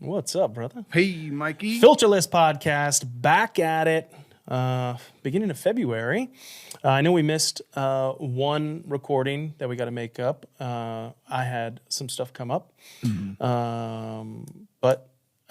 What's up, brother? Hey, Mikey. Filterless podcast, back at it, beginning of February. I know we missed one recording that we got to make up. I had some stuff come up. But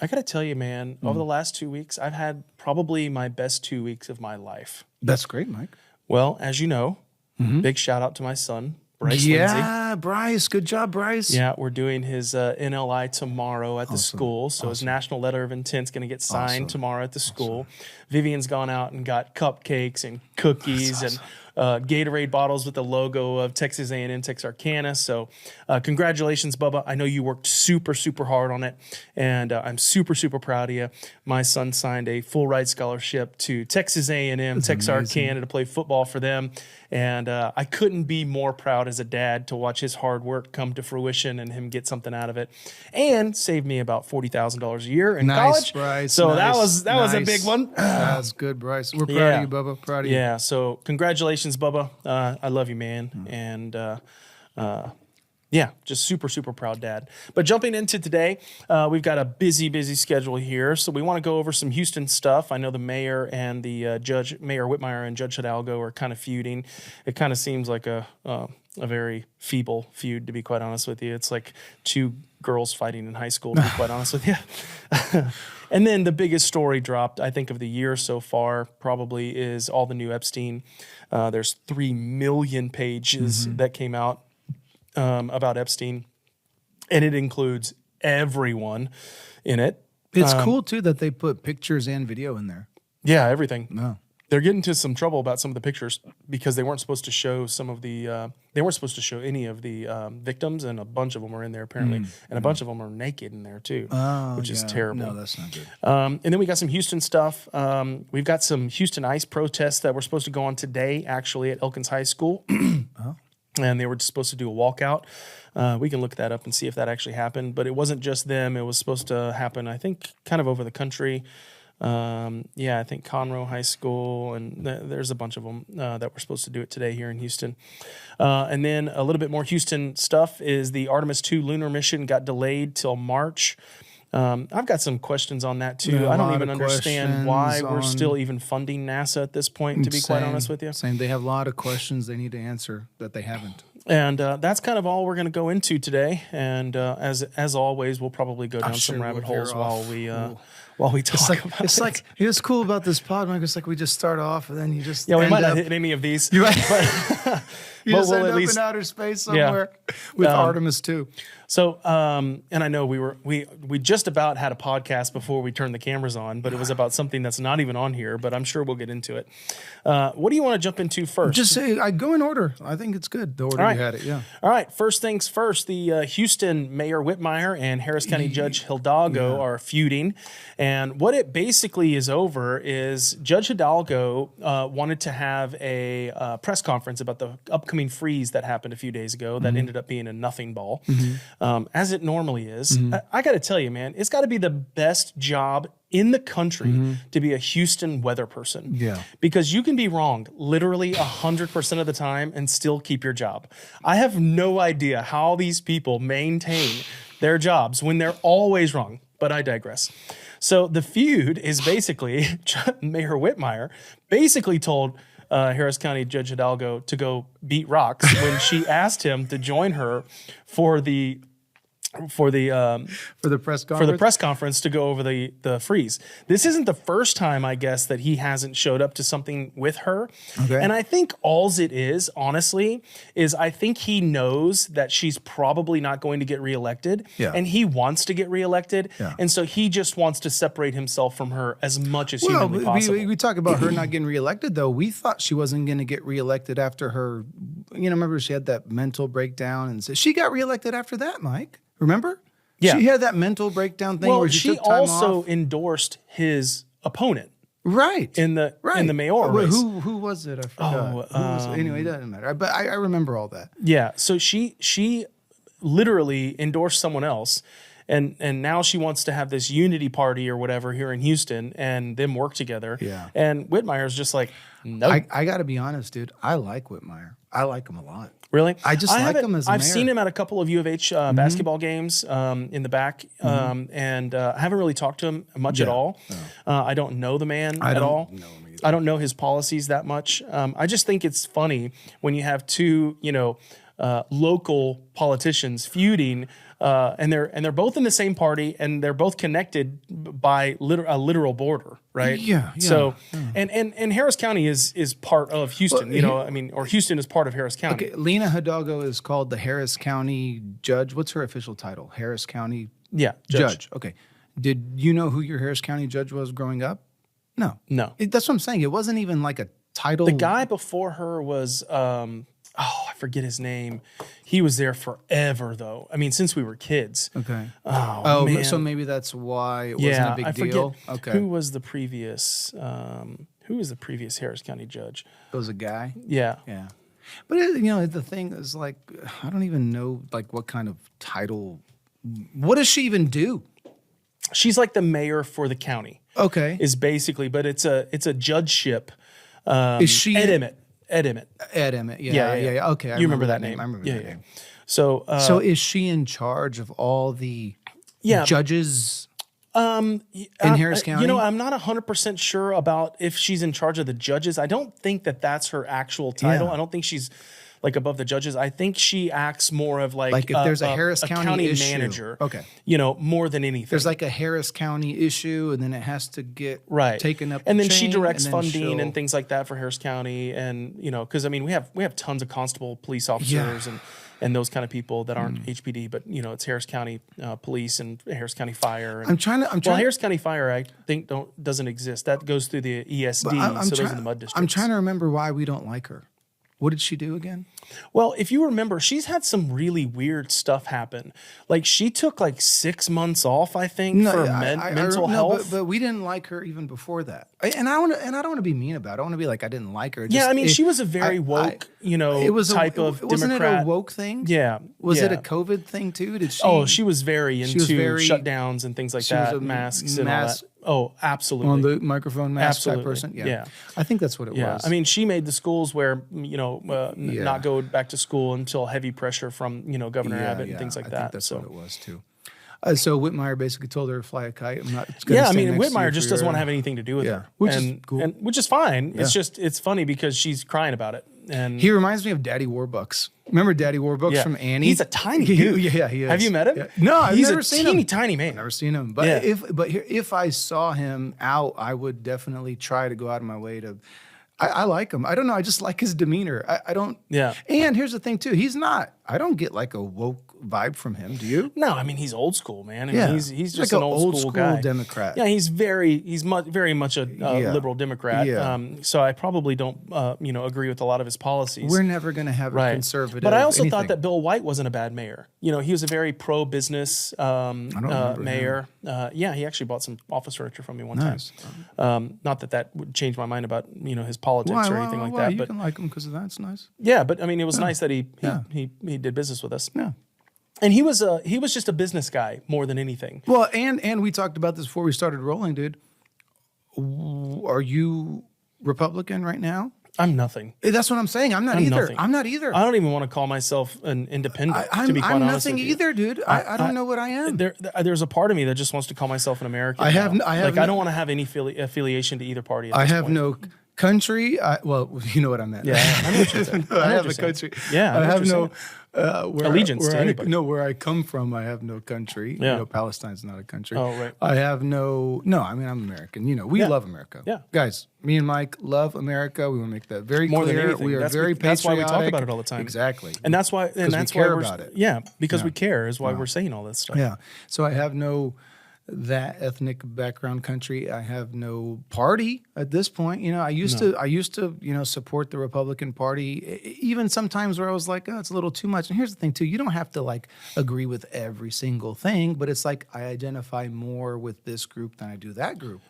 I got to tell you, man, over the last 2 weeks, I've had probably my best 2 weeks of my life. That's great, Mike. Well, as you know, big shout out to my son, Bryce Lindsay. Yeah, Bryce. Good job, Bryce. Yeah, we're doing his NLI tomorrow at the school. So his national letter of intent's going to get signed tomorrow at the school. Vivian's gone out and got cupcakes and cookies and Gatorade bottles with the logo of Texas A&M Texarkana. So congratulations, Bubba. I know you worked super, super hard on it, and I'm super, super proud of you. My son signed a full ride scholarship to Texas A&M Texarkana to play football for them. And I couldn't be more proud as a dad to watch his hard work come to fruition and him get something out of it, and saved me about $40,000 a year in college. Bryce. So that was a big one. That's good, Bryce. We're proud of you, Bubba. Proud of you. Yeah. So congratulations, Bubba. I love you, man. And yeah, just super, super proud dad. But jumping into today, we've got a busy schedule here. So we want to go over some Houston stuff. I know the mayor and the judge, Mayor Whitmire and Judge Hidalgo, are kind of feuding. It kind of seems like a very feeble feud, to be quite honest with you. It's like two girls fighting in high school, to be quite honest with you. And then the biggest story dropped, I think, of the year so far probably is all the new Epstein. There's 3 million pages that came out about Epstein, and it includes everyone in it. It's cool, too, that they put pictures and video in there. Yeah, everything. No. They're getting into some trouble about some of the pictures because they weren't supposed to show they weren't supposed to show any of the victims, and a bunch of them are in there apparently, and a bunch of them are naked in there too, which is terrible. No, that's not good. And then we got some Houston stuff. We've got some Houston ICE protests that were supposed to go on today, actually, at Elkins High School. And they were supposed to do a walkout. We can look that up and see if that actually happened. But it wasn't just them. It was supposed to happen, I think, kind of over the country. I think Conroe High School, and there's a bunch of them that were supposed to do it today here in Houston. And then a little bit more Houston stuff is the Artemis II lunar mission got delayed till March. I've got some questions on that too. I don't even understand why we're still even funding NASA at this point, to be quite honest with you. Same. They have a lot of questions they need to answer that they haven't. And that's kind of all we're going to go into today. And as always, we'll probably go down some rabbit holes while we talk. It's like here's cool about this pod, Mike. It's like we just start off and then you just we might not hit any of these. You but just we'll end at up least in outer space somewhere with Artemis too. So, and I know we just about had a podcast before we turned the cameras on, but it was about something that's not even on here, but I'm sure we'll get into it. What do you want to jump into first? Just say, I go in order. I think it's good, the order you had it, yeah. All right, first things first, the Houston Mayor Whitmire and Harris County Judge Hidalgo are feuding, and what it basically is over is Judge Hidalgo wanted to have a press conference about the upcoming freeze that happened a few days ago that ended up being a nothing ball. As it normally is. I got to tell you, man, it's got to be the best job in the country to be a Houston weather person. Yeah. Because you can be wrong literally 100% of the time and still keep your job. I have no idea how these people maintain their jobs when they're always wrong, but I digress. So the feud is basically Mayor Whitmire basically told Harris County Judge Hidalgo to go beat rocks when she asked him to join her for the press conference to go over the freeze. This isn't the first time, I guess, that he hasn't showed up to something with her. Okay. And I think alls it is, honestly, is I think he knows that she's probably not going to get reelected, and he wants to get reelected, and so he just wants to separate himself from her as much as humanly possible. We talk about her not getting reelected, though. We thought she wasn't going to get reelected after her, remember she had that mental breakdown, and so she got reelected after that, Mike. Remember? Yeah. She had that mental breakdown thing where she took time also off. endorsed his opponent. Right. In the mayoral race. Who was it? I forgot. Anyway, it doesn't matter. But I remember all that. Yeah. So she literally endorsed someone else. and now she wants to have this unity party or whatever here in Houston and them work together. Yeah. And Whitmire's just like, nope. I got to be honest, dude. I like Whitmire. I like him a lot. Really? I just like haven't- him as a I've mayor. seen him at a couple of U of H basketball games in the back, and I haven't really talked to him much at all. I don't know the man at all. know him either. I don't know his policies that much. I just think it's funny when you have two, local politicians feuding, and they're both in the same party, and they're both connected by a literal border, right? Yeah. So, and Harris County is part of Houston, or Houston is part of Harris County. Okay, Lena Hidalgo is called the Harris County Judge. What's her official title? Harris County Yeah, Judge. Okay. Did you know who your Harris County Judge was growing up? No. That's what I'm saying. It wasn't even like a title. The guy before her was, I forget his name. He was there forever, though. I mean, since we were kids. Okay. Oh, man. So maybe that's why it wasn't a big I deal. forget Okay. who was the previous. Who was the previous Harris County judge? It was a guy. Yeah. Yeah. But the thing is, like, I don't even know like what kind of title. What does she even do? She's like the mayor for the county. Okay. Is basically, but it's a judgeship. Is she Ed Emmett? Ed Emmett. Ed Emmett. Yeah. Okay. You remember that name? I remember Yeah, that yeah. name. So, So is she in charge of all the judges in Harris County? I'm not 100% sure about if she's in charge of the judges. I don't think that's her actual title. Yeah. I don't think she's like above the judges. I think she acts more of like if there's a Harris County issue. manager. Okay. More than anything. There's like a Harris County issue, and then it has to get taken up. And the then she chain, directs and then funding she'll- and things like that for Harris County, and because we have tons of constable police officers and those kind of people that aren't HPD, but it's Harris County Police and Harris County Fire. And, I'm trying. Harris County Fire, I think doesn't exist. That goes through the ESD, so those are the mud districts. I'm trying to remember why we don't like her. What did she do again? Well, if you remember, she's had some really weird stuff happen. Like she took like 6 months off, I think, for mental health. But we didn't like her even before that. I don't want to be mean about it. I want to be like I didn't like her. She was a very woke, type of wasn't Democrat. it a woke thing? Yeah. Was it a COVID thing too? Did she? Oh, she was very into shutdowns and things like that, masks and all that. Oh, absolutely. On the microphone mask type person? Yeah. I think that's what it was. I mean, she made the schools where, not go back to school until heavy pressure from, Governor Abbott and things like that. I think that's what it was too. So Whitmire basically told her to fly a kite. I'm not. Whitmire just doesn't want to have anything to do with her, which is cool. which is fine. Yeah. It's funny because she's crying about it. And he reminds me of Daddy Warbucks. Remember Daddy Warbucks from Annie? He's a tiny dude. He is. Have you met him? Yeah. No, I've never seen him. He's a tiny man. I've never seen him. But if I saw him out, I would definitely try to go out of my way to. I like him. I don't know. I just like his demeanor. I don't. Yeah. And here's the thing too. He's not. I don't get like a woke vibe from him. Do you? No. I mean, he's old school, man. I mean, he's just like an old school guy. Democrat. Yeah. He's very much a liberal Democrat. Yeah. So I probably don't agree with a lot of his policies. We're never going to have a conservative. But I also thought that Bill White wasn't a bad mayor. He was a very pro-business mayor. He actually bought some office furniture from me one time. Not that would change my mind about his politics or anything like that. You but can like him because of that. It's nice. Yeah, but I mean, it was nice that he did business with us. Yeah. And he was just a business guy more than anything. Well, and we talked about this before we started rolling, dude. Are you Republican right now? I'm nothing. That's what I'm saying. I'm not either. Nothing. I'm not either. I don't even want to call myself an independent. To be quite I'm honest nothing with you. either, dude. I don't know what I am. There's a part of me that just wants to call myself an American. I don't want to have any affiliation to either party. I have no country. Well, you know what I meant. Yeah, I know what you're saying. I have a country. Yeah, I have no allegiance to anybody. Where I come from, I have no country. Yeah. Palestine's not a country. Oh, right. I have no. I mean, I'm American. We love America. Yeah. Guys, me and Mike love America. We want to make that very More clear. than anything. We are very patriotic. That's why we talk about it all the time. Exactly. And that's why. And that's we care why we're about it. Yeah, because we care is why we're saying all this stuff. Yeah. So I have no that ethnic background country. I have no party at this point. I used to support the Republican Party, even sometimes where I was like, oh, it's a little too much. And here's the thing too, you don't have to like agree with every single thing, but it's like I identify more with this group than I do that group.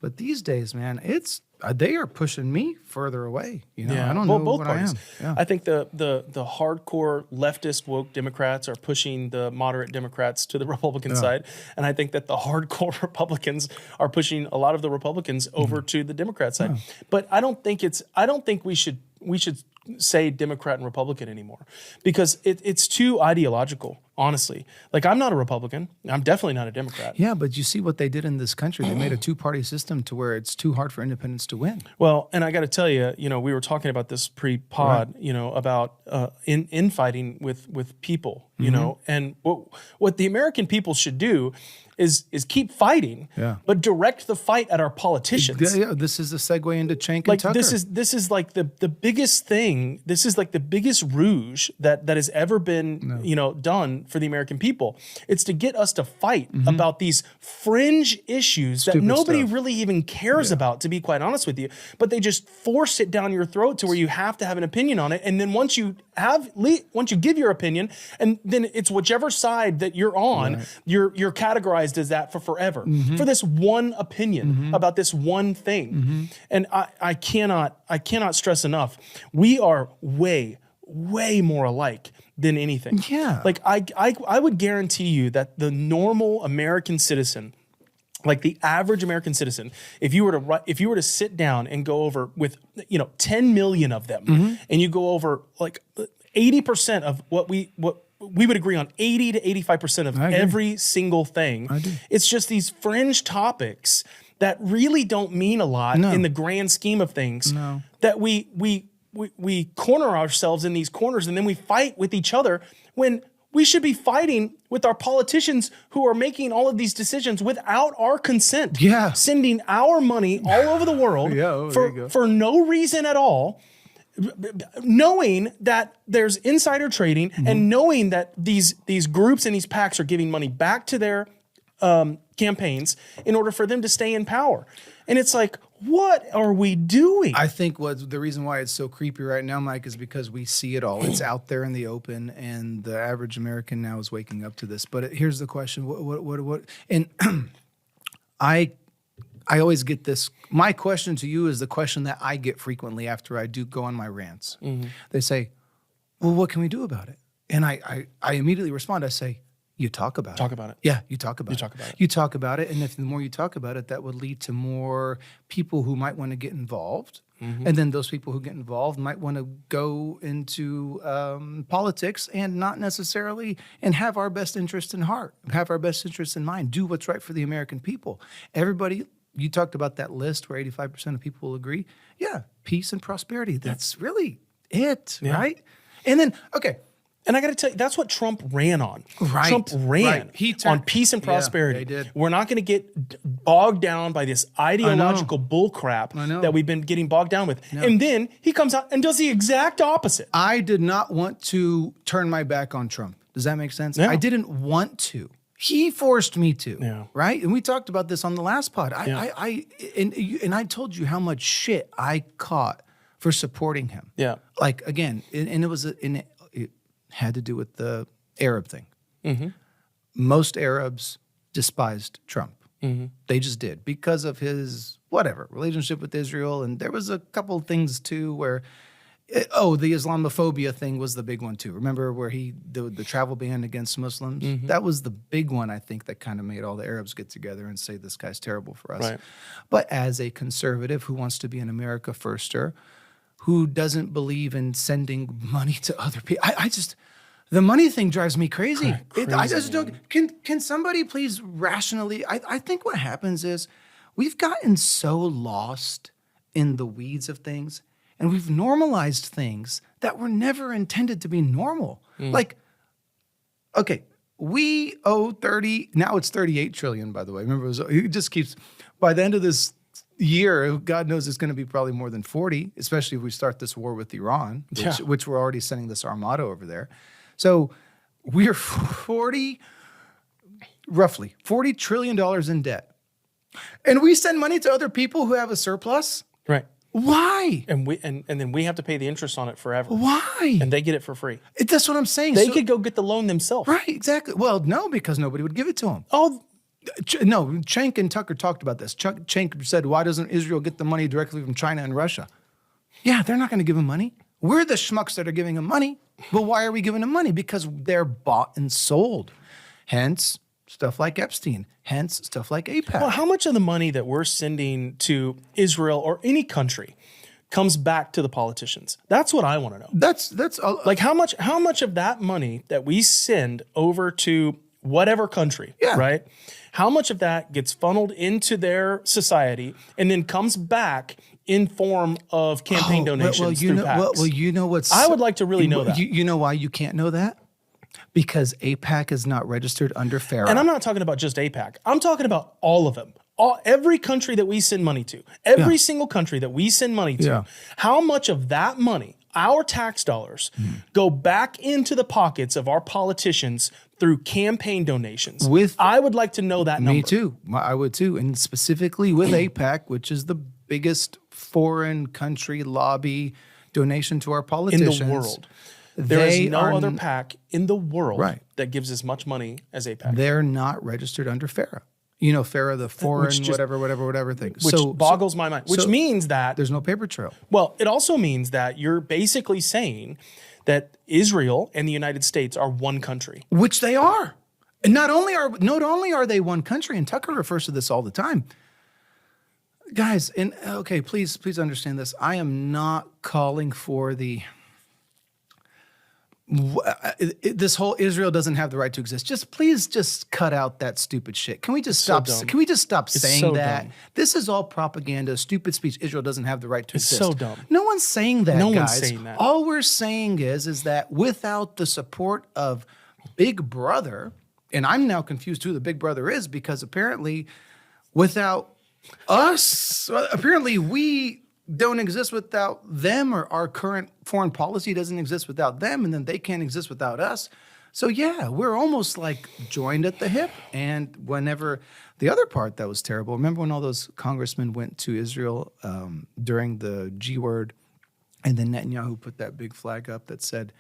But these days, man, it's they are pushing me further away. You know, I don't well, know both what parties. I am. Yeah. I think the hardcore leftist woke Democrats are pushing the moderate Democrats to the Republican side, and I think that the hardcore Republicans are pushing a lot of the Republicans over to the Democrat side. But I don't think we should say Democrat and Republican anymore, because it's too ideological, honestly. Like, I'm not a Republican. I'm definitely not a Democrat. Yeah, but you see what they did in this country. They made a two-party system to where it's too hard for independents to win. Well, and I got to tell you, we were talking about this pre-pod, about infighting with people, and what the American people should do is keep fighting, but direct the fight at our politicians. Yeah, this is a segue into Cenk and Tucker. This is like the biggest thing. This is like the biggest rouge that has ever been done for the American people. It's to get us to fight about these fringe issues that nobody really even cares about, to be quite honest with you. But they just force it down your throat to where you have to have an opinion on it, and then once you give your opinion, and then it's whichever side that you're on, you're categorized as that for forever, for this one opinion about this one thing. And I cannot stress enough, we are way more alike than anything. Yeah. Like, I would guarantee you that the normal American citizen, like the average American citizen, if you were to sit down and go over with 10 million of them, and you go over like 80% of what we would agree on, 80 to 85% of every single thing. It's just these fringe topics that really don't mean a lot in the grand scheme of things. That we corner ourselves in these corners, and then we fight with each other when we should be fighting with our politicians who are making all of these decisions without our consent. Yeah. Sending our money all over the world for no reason at all, knowing that there's insider trading and knowing that these groups and these PACs are giving money back to their campaigns in order for them to stay in power. And it's like, what are we doing? I think the reason why it's so creepy right now, Mike, is because we see it all. It's out there in the open, and the average American now is waking up to this. But here's the question: what? And I always get this. My question to you is the question that I get frequently after I do go on my rants. They say, "Well, what can we do about it?" And I immediately respond. I say, you talk about it. Talk about it. Yeah, you talk about it. You talk about it, and if the more you talk about it, that would lead to more people who might want to get involved. And then those people who get involved might want to go into politics and not necessarily, and have our best interest in heart, have our best interest in mind, do what's right for the American people. Everybody, you talked about that list where 85% of people will agree. Yeah, peace and prosperity. That's really it, right? And then, okay. And I got to tell you, that's what Trump ran on. Right. Trump ran on peace and prosperity. Yeah, he did. We're not going to get bogged down by this ideological bullcrap that we've been getting bogged down with. And then he comes out and does the exact opposite. I did not want to turn my back on Trump. Does that make sense? Yeah. I didn't want to. He forced me to, right? And we talked about this on the last pod. And I told you how much shit I caught for supporting him. Yeah. Like, again, and it had to do with the Arab thing. Most Arabs despised Trump. They just did, because of his relationship with Israel. And there was a couple of things too where, the Islamophobia thing was the big one too. Remember where the travel ban against Muslims? That was the big one, I think, that kind of made all the Arabs get together and say, this guy's terrible for us. Right. But as a conservative who wants to be an America firster, who doesn't believe in sending money to other people. The money thing drives me crazy. I just don't. Can somebody please rationally? I think what happens is we've gotten so lost in the weeds of things, and we've normalized things that were never intended to be normal. Like, okay, we owe 30. Now it's 38 trillion. By the way, remember it just keeps. By the end of this year, God knows it's going to be probably more than 40, especially if we start this war with Iran, which we're already sending this armada over there. So we're roughly $40 trillion in debt. And we send money to other people who have a surplus? Right. Why? And then we have to pay the interest on it forever. Why? And they get it for free. That's what I'm saying. They could go get the loan themselves. Right, exactly. Well, no, because nobody would give it to them. Oh, No, Cenk and Tucker talked about this. Cenk said, why doesn't Israel get the money directly from China and Russia? Yeah, they're not going to give him money. We're the schmucks that are giving him money. But why are we giving them money? Because they're bought and sold. Hence, stuff like Epstein. Hence, stuff like AIPAC. Well, how much of the money that we're sending to Israel or any country comes back to the politicians? That's what I want to know. That's Like how much of that money that we send over to whatever country, Yeah. right? How much of that gets funneled into their society and then comes back in form of campaign donations through PACs? Well, you know what's... I would like to really know that. You know why you can't know that? Because AIPAC is not registered under FARA. And I'm not talking about just AIPAC. I'm talking about all of them. Every country that we send money to, every single country that we send money to, how much of that money, our tax dollars, go back into the pockets of our politicians through campaign donations? I would like to know that number. Me too. I would too. And specifically with AIPAC, which is the biggest foreign country lobby donation to our politicians. In the world. There is no other PAC in the world that gives as much money as AIPAC. They're not registered under FARA. You know, FARA, the foreign whatever thing. Which boggles my mind. Which means that there's no paper trail. Well, it also means that you're basically saying that Israel and the United States are one country. Which they are. And not only are they one country, and Tucker refers to this all the time. Guys, and okay, please understand this. I am not calling for this whole Israel doesn't have the right to exist. Please cut out that stupid shit. Can we just stop? Can we just stop saying that? Dumb. This is all propaganda, stupid speech. Israel doesn't have the right to exist. It's so dumb. No one's saying that, No guys. one's saying that. All we're saying is that without the support of Big Brother, and I'm now confused who the Big Brother is, because apparently without us, apparently we don't exist without them, or our current foreign policy doesn't exist without them, and then they can't exist without us. So yeah, we're almost like joined at the hip. And whenever the other part that was terrible, remember when all those congressmen went to Israel during the G word, and then Netanyahu put that big flag up that said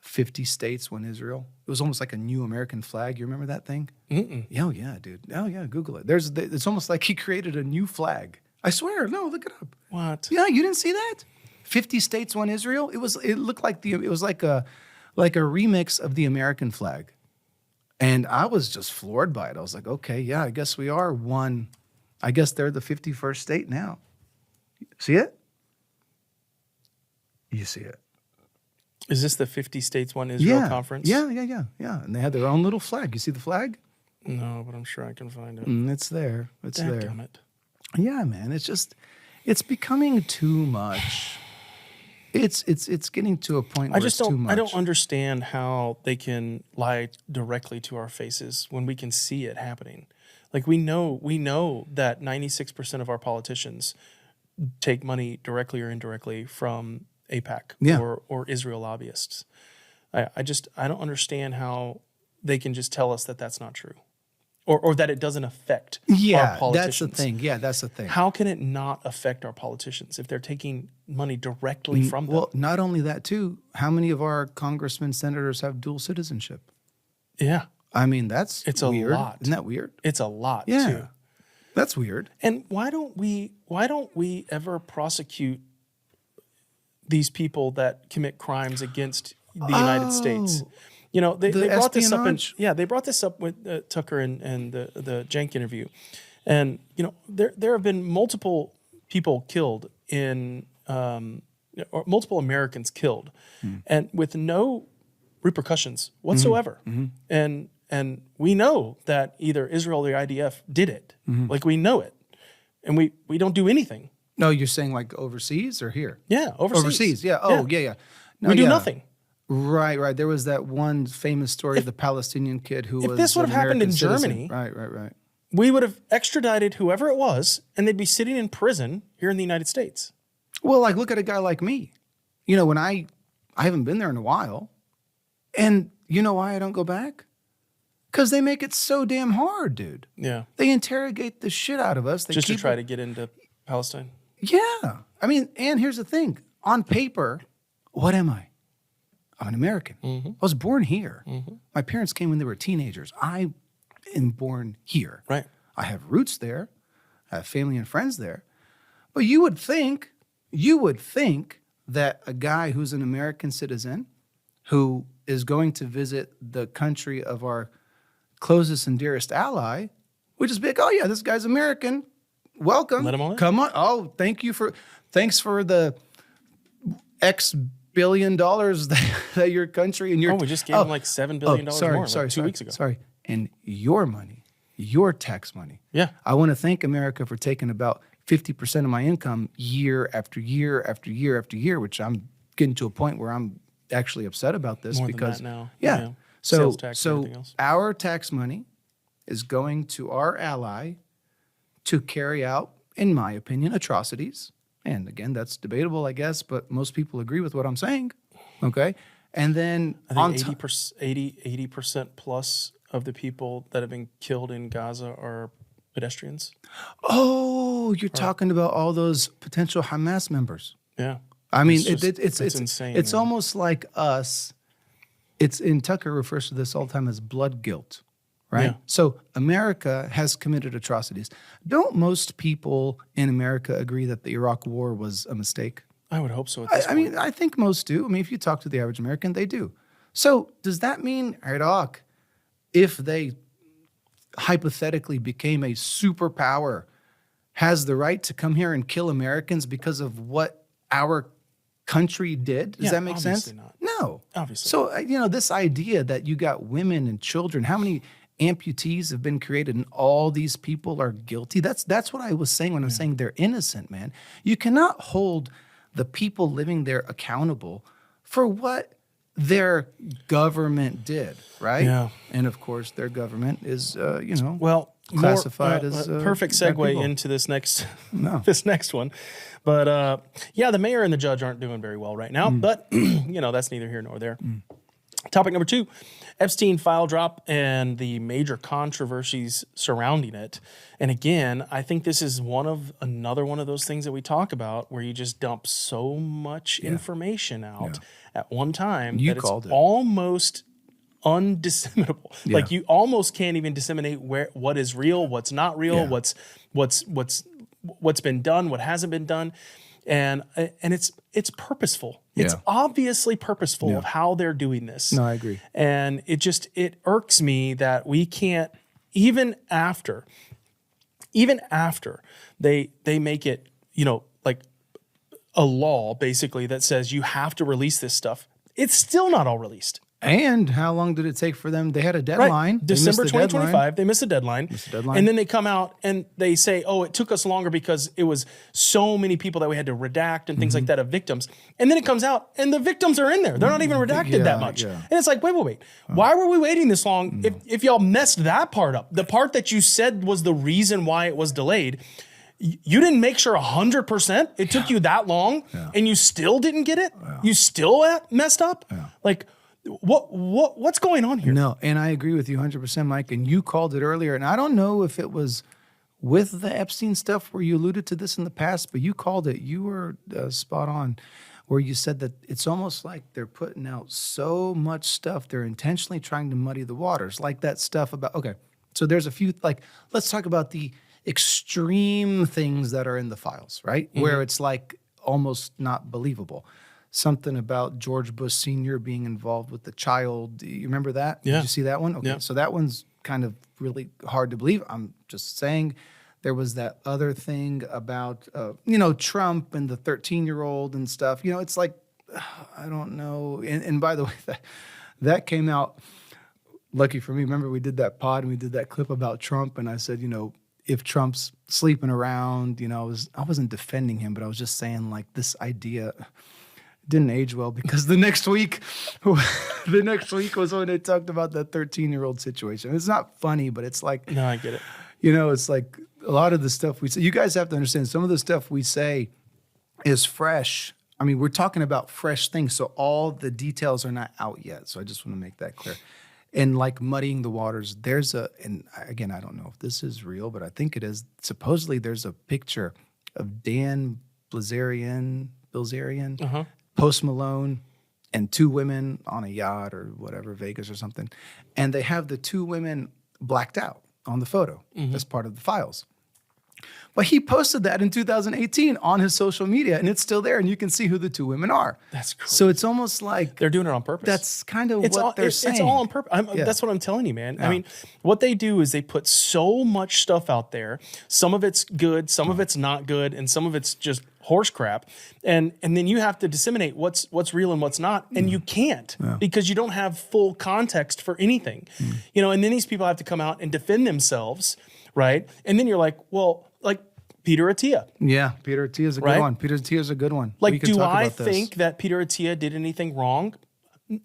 50 states when Israel? It was almost like a new American flag. You remember that thing? Oh yeah, dude. Oh yeah, Google it. It's almost like he created a new flag. I swear. No, look it up. What? Yeah, you didn't see that? 50 states, one Israel. It looked like it was like a remix of the American flag. And I was just floored by it. I was like, okay, yeah, I guess we are one. I guess they're the 51st state now. See it? You see it. Is this the 50 states, one Israel conference? Yeah. And they had their own little flag. You see the flag? No, but I'm sure I can find it. It's there. It's there. Damn it. Yeah, man. It's becoming too much. It's getting to a point where it's too much. I don't understand how they can lie directly to our faces when we can see it happening. Like we know that 96% of our politicians take money directly or indirectly from AIPAC or Israel lobbyists. I don't understand how they can just tell us that that's not true. Or that it doesn't affect our politicians. That's the thing. Yeah, that's the thing. How can it not affect our politicians if they're taking money directly from them? Well, not only that, too. How many of our congressmen, senators have dual citizenship? Yeah. I mean, it's weird. A lot. Isn't that weird? It's a lot, too. Too. That's weird. And why don't we ever prosecute these people that commit crimes against the United States? You know, they brought this up. They brought this up with Tucker and the Cenk interview, and you know, there have been multiple people killed or multiple Americans killed, and with no repercussions whatsoever. And we know that either Israel or the IDF did it. Like we know it, and we don't do anything. No, you're saying like overseas or here? Yeah, overseas. Overseas. Yeah. Oh, yeah. No, we do nothing. Right. There was that one famous story of the Palestinian kid who was. If this would have happened in Germany, right, we would have extradited whoever it was, and they'd be sitting in prison here in the United States. Well, like look at a guy like me. You know, when I haven't been there in a while, and you know why I don't go back? Because they make it so damn hard, dude. Yeah. They interrogate the shit out of us. Just to try to get into Palestine. Yeah. I mean, and here's the thing. On paper, what am I? I'm an American. I was born here. My parents came when they were teenagers. I and born here. Right. I have roots there. I have family and friends there. But you would think that a guy who's an American citizen who is going to visit the country of our closest and dearest ally would just be like, oh yeah, this guy's American. Welcome. Let him on in. Come on. Oh, thanks for the X billion dollars that your country and your we just gave him like $7 billion more like 2 weeks ago. Sorry. And your money, your tax money. Yeah. I want to thank America for taking about 50% of my income year after year after year after year, which I'm getting to a point where I'm actually upset about this More because than that now. Yeah. Sales tax and So everything else. our tax money is going to our ally to carry out, in my opinion, atrocities. And again, that's debatable, I guess, but most people agree with what I'm saying. Okay. And then I think 80% plus of the people that have been killed in Gaza are pedestrians. Oh, you're talking about all those potential Hamas members. Yeah. I mean, It's insane. It's man. almost like us. It's in Tucker refers to this all the time as blood guilt, right? Yeah. So America has committed atrocities. Don't most people in America agree that the Iraq War was a mistake? I would hope so. At this I mean, I think most do. I mean, if you talk to the average American, they do. So does that mean Iraq, if they hypothetically became a superpower, has the right to come here and kill Americans because of what our country did? Does that make sense? obviously not. No. Obviously. So, this idea that you got women and children, how many amputees have been created and all these people are guilty? That's what I was saying when I'm saying they're innocent, man. You cannot hold the people living there accountable for what their government did, right? Yeah. And of course, their government is, Well, classified as perfect bad segue people. into this next this next one. But the mayor and the judge aren't doing very well right now. But that's neither here nor there. Topic number 2, Epstein file drop and the major controversies surrounding it. And again, I think this is another one of those things that we talk about where you just dump so much information out at one time You that called it's it. almost undisseminable. Yeah. Like you almost can't even disseminate what is real, what's not real, what's been done, what hasn't been done. And it's purposeful. It's Yeah. obviously purposeful of how they're doing this. No, I agree. And it irks me that we can't, even after they make it, like a law basically that says you have to release this stuff. It's still not all released. And how long did it take for them? They had a deadline. Right. They missed December the 2025. deadline. They missed the deadline. deadline. And then they come out and they say, oh, it took us longer because it was so many people that we had to redact and things like that of victims. And then it comes out and the victims are in there. They're not even redacted that much. Yeah. And it's like, wait. Why were we waiting this long if y'all messed that part up? The part that you said was the reason why it was delayed. You didn't make sure 100%. It took you that long and you still didn't get it? You still messed up? Like, what's going on here? No, and I agree with you 100%, Mike. And you called it earlier, and I don't know if it was with the Epstein stuff where you alluded to this in the past, but you called it. You were spot on, where you said that it's almost like they're putting out so much stuff. They're intentionally trying to muddy the waters, like that stuff about. Okay, so there's a few. Like, let's talk about the extreme things that are in the files, right? Where it's like almost not believable. Something about George Bush Sr. being involved with the child. You remember that? Yeah. Did you see that one? Okay, Yeah. so that one's kind of really hard to believe. I'm just saying there was that other thing about, Trump and the 13-year-old and stuff. It's like, I don't know. And by the way, that came out, lucky for me. Remember we did that pod and we did that clip about Trump. And I said, if Trump's sleeping around, I wasn't defending him, but I was just saying like this idea didn't age well because the next week was when they talked about that 13-year-old situation. It's not funny, but it's like, No, I get it. it's like a lot of the stuff we say, you guys have to understand some of the stuff we say is fresh. I mean, we're talking about fresh things. So all the details are not out yet. So I just want to make that clear. And like muddying the waters, and again, I don't know if this is real, but I think it is. Supposedly there's a picture of Dan Bilzerian, Post Malone, and two women on a yacht or whatever, Vegas or something. And they have the two women blacked out on the photo as part of the files. But he posted that in 2018 on his social media, and it's still there, and you can see who the two women are. That's crazy. So it's almost like they're doing it on purpose. that's kind of what they're saying. It's all on purpose. That's what I'm telling you, man. Yeah. I mean, what they do is they put so much stuff out there. Some of it's good, some of it's not good, and some of it's just horse crap. And then you have to disseminate what's real and what's not, and you can't because you don't have full context for anything. You know, and then these people have to come out and defend themselves, right? And then you're like, well, like Peter Attia. Yeah, Peter Attia is a good one. Peter Attia is a good one. Like, do I think that Peter Attia did anything wrong?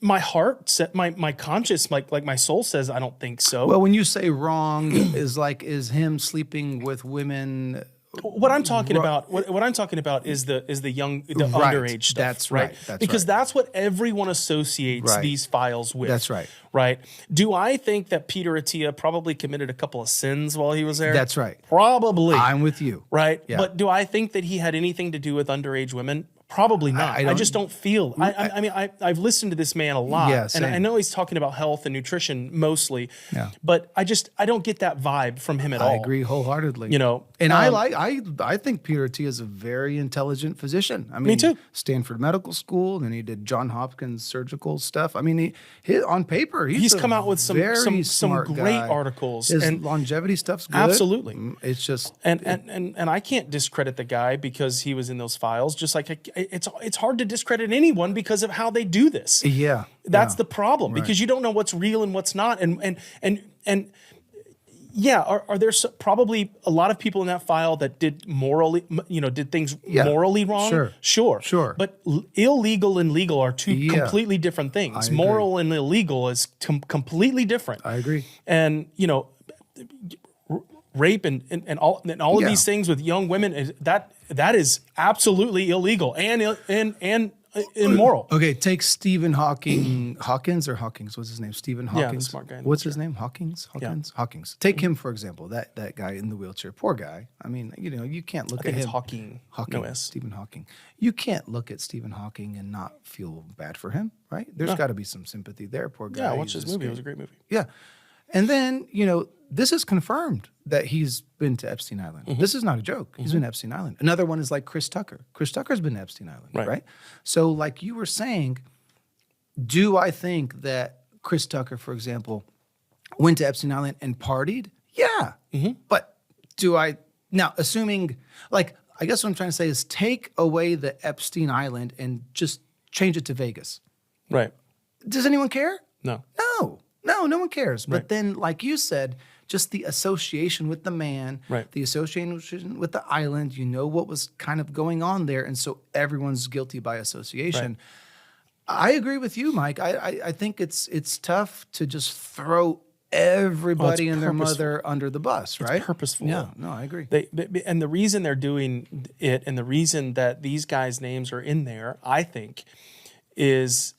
My heart, my conscience, like my soul says, I don't think so. Well, when you say wrong, is him sleeping with women. What I'm talking about, what I'm talking about is the underage stuff. That's right. Because that's what everyone associates these files with. That's right. Right. Do I think that Peter Attia probably committed a couple of sins while he was there? That's right. Probably. I'm with you. Right. Yeah. But do I think that he had anything to do with underage women? Probably not. I just don't feel. I mean, I've listened to this man a lot, and I know he's talking about health and nutrition mostly. Yeah. But I don't get that vibe from him at all. I agree wholeheartedly. You know, and I think Peter Attia is a very intelligent physician. I mean, me too. Stanford Medical School, and he did John Hopkins surgical stuff. I mean, he on paper he's come out with some great articles. His and longevity stuff's good. Absolutely. It's just and I can't discredit the guy because he was in those files. Just like it's hard to discredit anyone because of how they do this. Yeah, that's the problem because you don't know what's real and what's not. And yeah, are there probably a lot of people in that file that did things morally wrong? Sure. But illegal and legal are two completely different things. Moral and illegal is completely different. I agree. And rape and all of these things with young women that is absolutely illegal and immoral. Okay, take Stephen Hawkins. What's his name? Stephen Hawkins. Yeah, the smart guy. What's his name? Hawkins. Hawkins. Take him for example. That guy in the wheelchair. Poor guy. I mean, you can't look at him. It's Hawking. No S. Stephen Hawking. You can't look at Stephen Hawking and not feel bad for him, right? There's got to be some sympathy there. Poor guy. Yeah, I watched this movie. It was a great movie. Yeah. And then, this is confirmed that he's been to Epstein Island. Mm-hmm. This is not a joke. He's been to Epstein Island. Another one is like Chris Tucker. Chris Tucker's been to Epstein Island, right? So like you were saying, do I think that Chris Tucker, for example, went to Epstein Island and partied? Yeah. Mm-hmm. But now assuming, like, I guess what I'm trying to say is take away the Epstein Island and just change it to Vegas. Right. Does anyone care? No. No one cares. But then, like you said, just the association with the man, the association with the island, what was kind of going on there. And so everyone's guilty by association. Right. I agree with you, Mike. I think it's tough to just throw everybody and their mother under the bus, right? It's purposeful. Yeah, no, I agree. And the reason they're doing it and the reason that these guys' names are in there, I think, is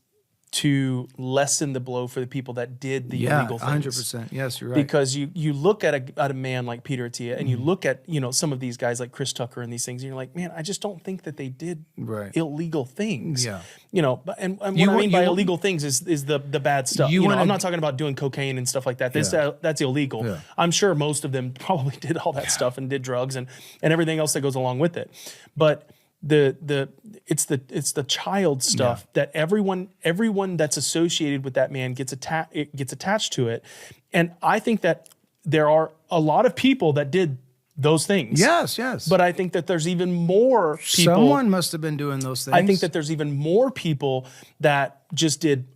to lessen the blow for the people that did the illegal things. 100%. Yes, you're right. Because you look at a man like Peter Attia and you look at some of these guys like Chris Tucker and these things, and you're like, man, I just don't think that they did illegal things. Yeah. And what I mean by illegal things is the bad stuff. I'm not talking about doing cocaine and stuff like that. That's illegal. Yeah. I'm sure most of them probably did all that stuff and did drugs and everything else that goes along with it. But it's the child stuff that everyone that's associated with that man gets attached to it, and I think that there are a lot of people that did those things. Yes. But I think that there's even more people. Someone must have been doing those things. I think that there's even more people that just did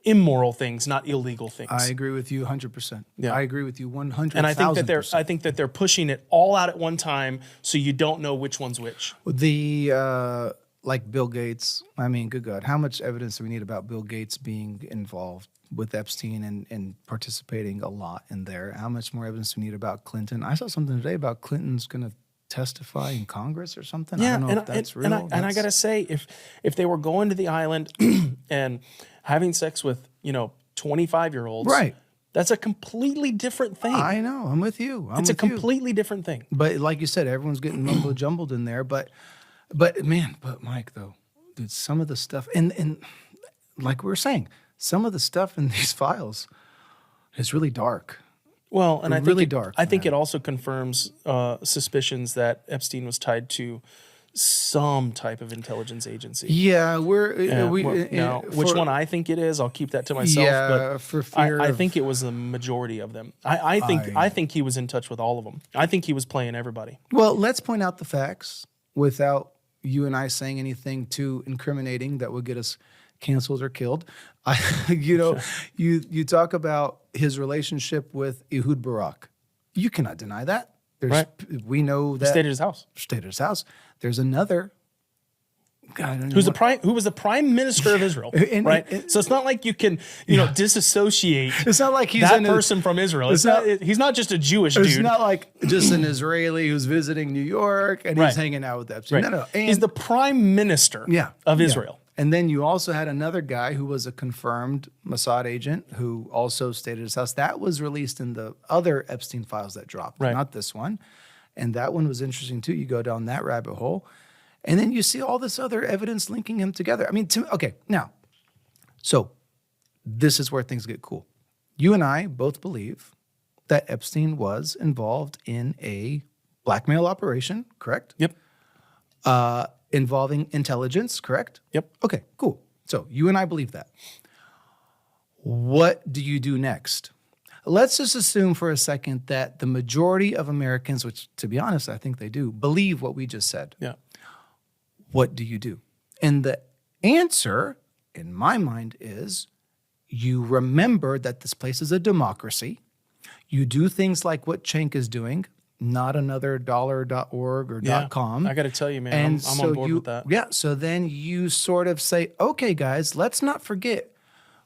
immoral things, not illegal things. I agree with you 100%. Yeah. I agree with you 100%. And I think that they're pushing it all out at one time, so you don't know which one's which. Like Bill Gates. I mean, good God, how much evidence do we need about Bill Gates being involved with Epstein and participating a lot in there? How much more evidence do we need about Clinton? I saw something today about Clinton's going to testify in Congress or something. Yeah, I don't know if that's real. And I got to say, if they were going to the island and having sex with 25-year-olds, right, that's a completely different thing. I know. I'm with you. It's a completely different thing. But like you said, everyone's getting mumbo jumbled in there. But Mike, though, dude, some of the stuff and like we were saying, some of the stuff in these files is really dark. Well, and I really think dark. I think it also confirms suspicions that Epstein was tied to some type of intelligence agency. Yeah, Which one I think it is, I'll keep that to myself. Yeah, but for fear I of- think it was the majority of them. I think he was in touch with all of them. I think he was playing everybody. Well, let's point out the facts without you and I saying anything too incriminating that would get us canceled or killed. You talk about his relationship with Ehud Barak. You cannot deny that. Right. We know that. Stayed at his house. Stayed at his house. There's another guy. Who was the prime minister of Israel, right? So it's not like you can, disassociate. It's not like he's that person from Israel. He's not just a Jewish dude. It's not like just an Israeli who's visiting New York and he's hanging out with Epstein. Right. No. He's the prime minister of Israel. And then you also had another guy who was a confirmed Mossad agent who also stayed at his house. That was released in the other Epstein files that dropped, not this one. And that one was interesting too. You go down that rabbit hole. And then you see all this other evidence linking him together. I mean, now, so this is where things get cool. You and I both believe that Epstein was involved in a blackmail operation, correct? Yep. Involving intelligence, correct? Yep. Okay, cool. So you and I believe that. What do you do next? Let's just assume for a second that the majority of Americans, which to be honest, I think they do, believe what we just said. Yeah. What do you do? And the answer, in my mind, is you remember that this place is a democracy. You do things like what Cenk is doing, not another $.org or .com. I got to tell you, man, I'm on board with that. Yeah, so then you sort of say, okay, guys, let's not forget,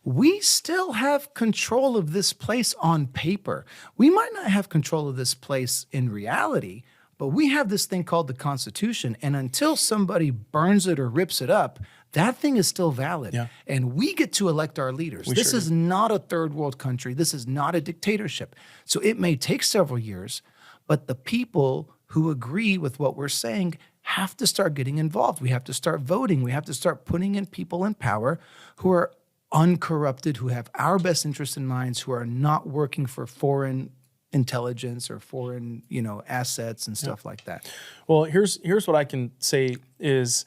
we still have control of this place on paper. We might not have control of this place in reality, but we have this thing called the Constitution, and until somebody burns it or rips it up, that thing is still valid. Yeah. And we get to elect our leaders. This is not a third world country. This is not a dictatorship. So it may take several years, but the people who agree with what we're saying have to start getting involved. We have to start voting. We have to start putting in people in power who are uncorrupted, who have our best interests in mind, who are not working for foreign intelligence or foreign, assets and stuff like that. Well, here's what I can say is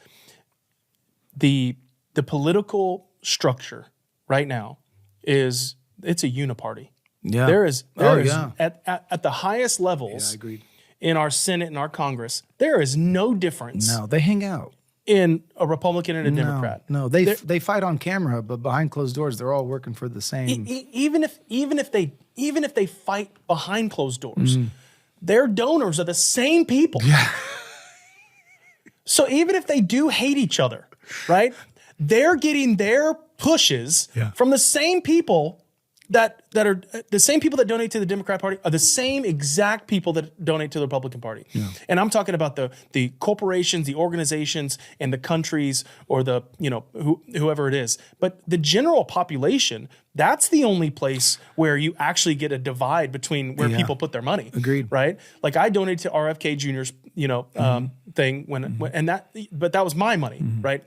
the political structure right now it's a uniparty. Yeah. There is at the highest levels agreed. In our Senate and our Congress, there is no difference No, they hang out. in a Republican and a Democrat. No, they fight on camera, but behind closed doors, they're all working for the same. Even if they fight behind closed doors, their donors are the same people. Yeah. So even if they do hate each other, right? They're getting their pushes from the same people that are the same people that donate to the Democrat Party are the same exact people that donate to the Republican Party. Yeah. And I'm talking about the corporations, the organizations, and the countries, or the whoever it is. But the general population, that's the only place where you actually get a divide between where people put their money. Agreed. Right? Like I donated to RFK Jr.'s thing but that was my money, right?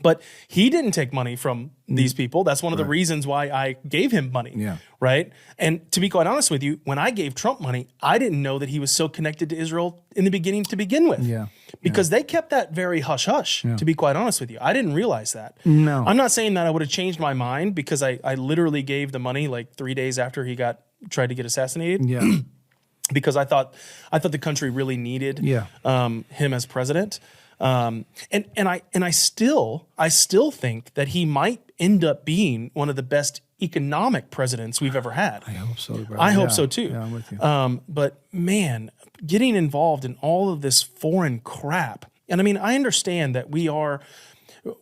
But he didn't take money from these people. That's one of the reasons why I gave him money, right? And to be quite honest with you, when I gave Trump money, I didn't know that he was so connected to Israel in the beginning to begin with. Because they kept that very hush-hush, to be quite honest with you. I didn't realize that. No. I'm not saying that I would have changed my mind because I literally gave the money like 3 days after he tried to get assassinated. Yeah. Because I thought the country really needed him as president. And I still think that he might end up being one of the best economic presidents we've ever had. I hope so, bro. I hope so too. Yeah, I'm with you. But man, getting involved in all of this foreign crap, and I mean, I understand that we are,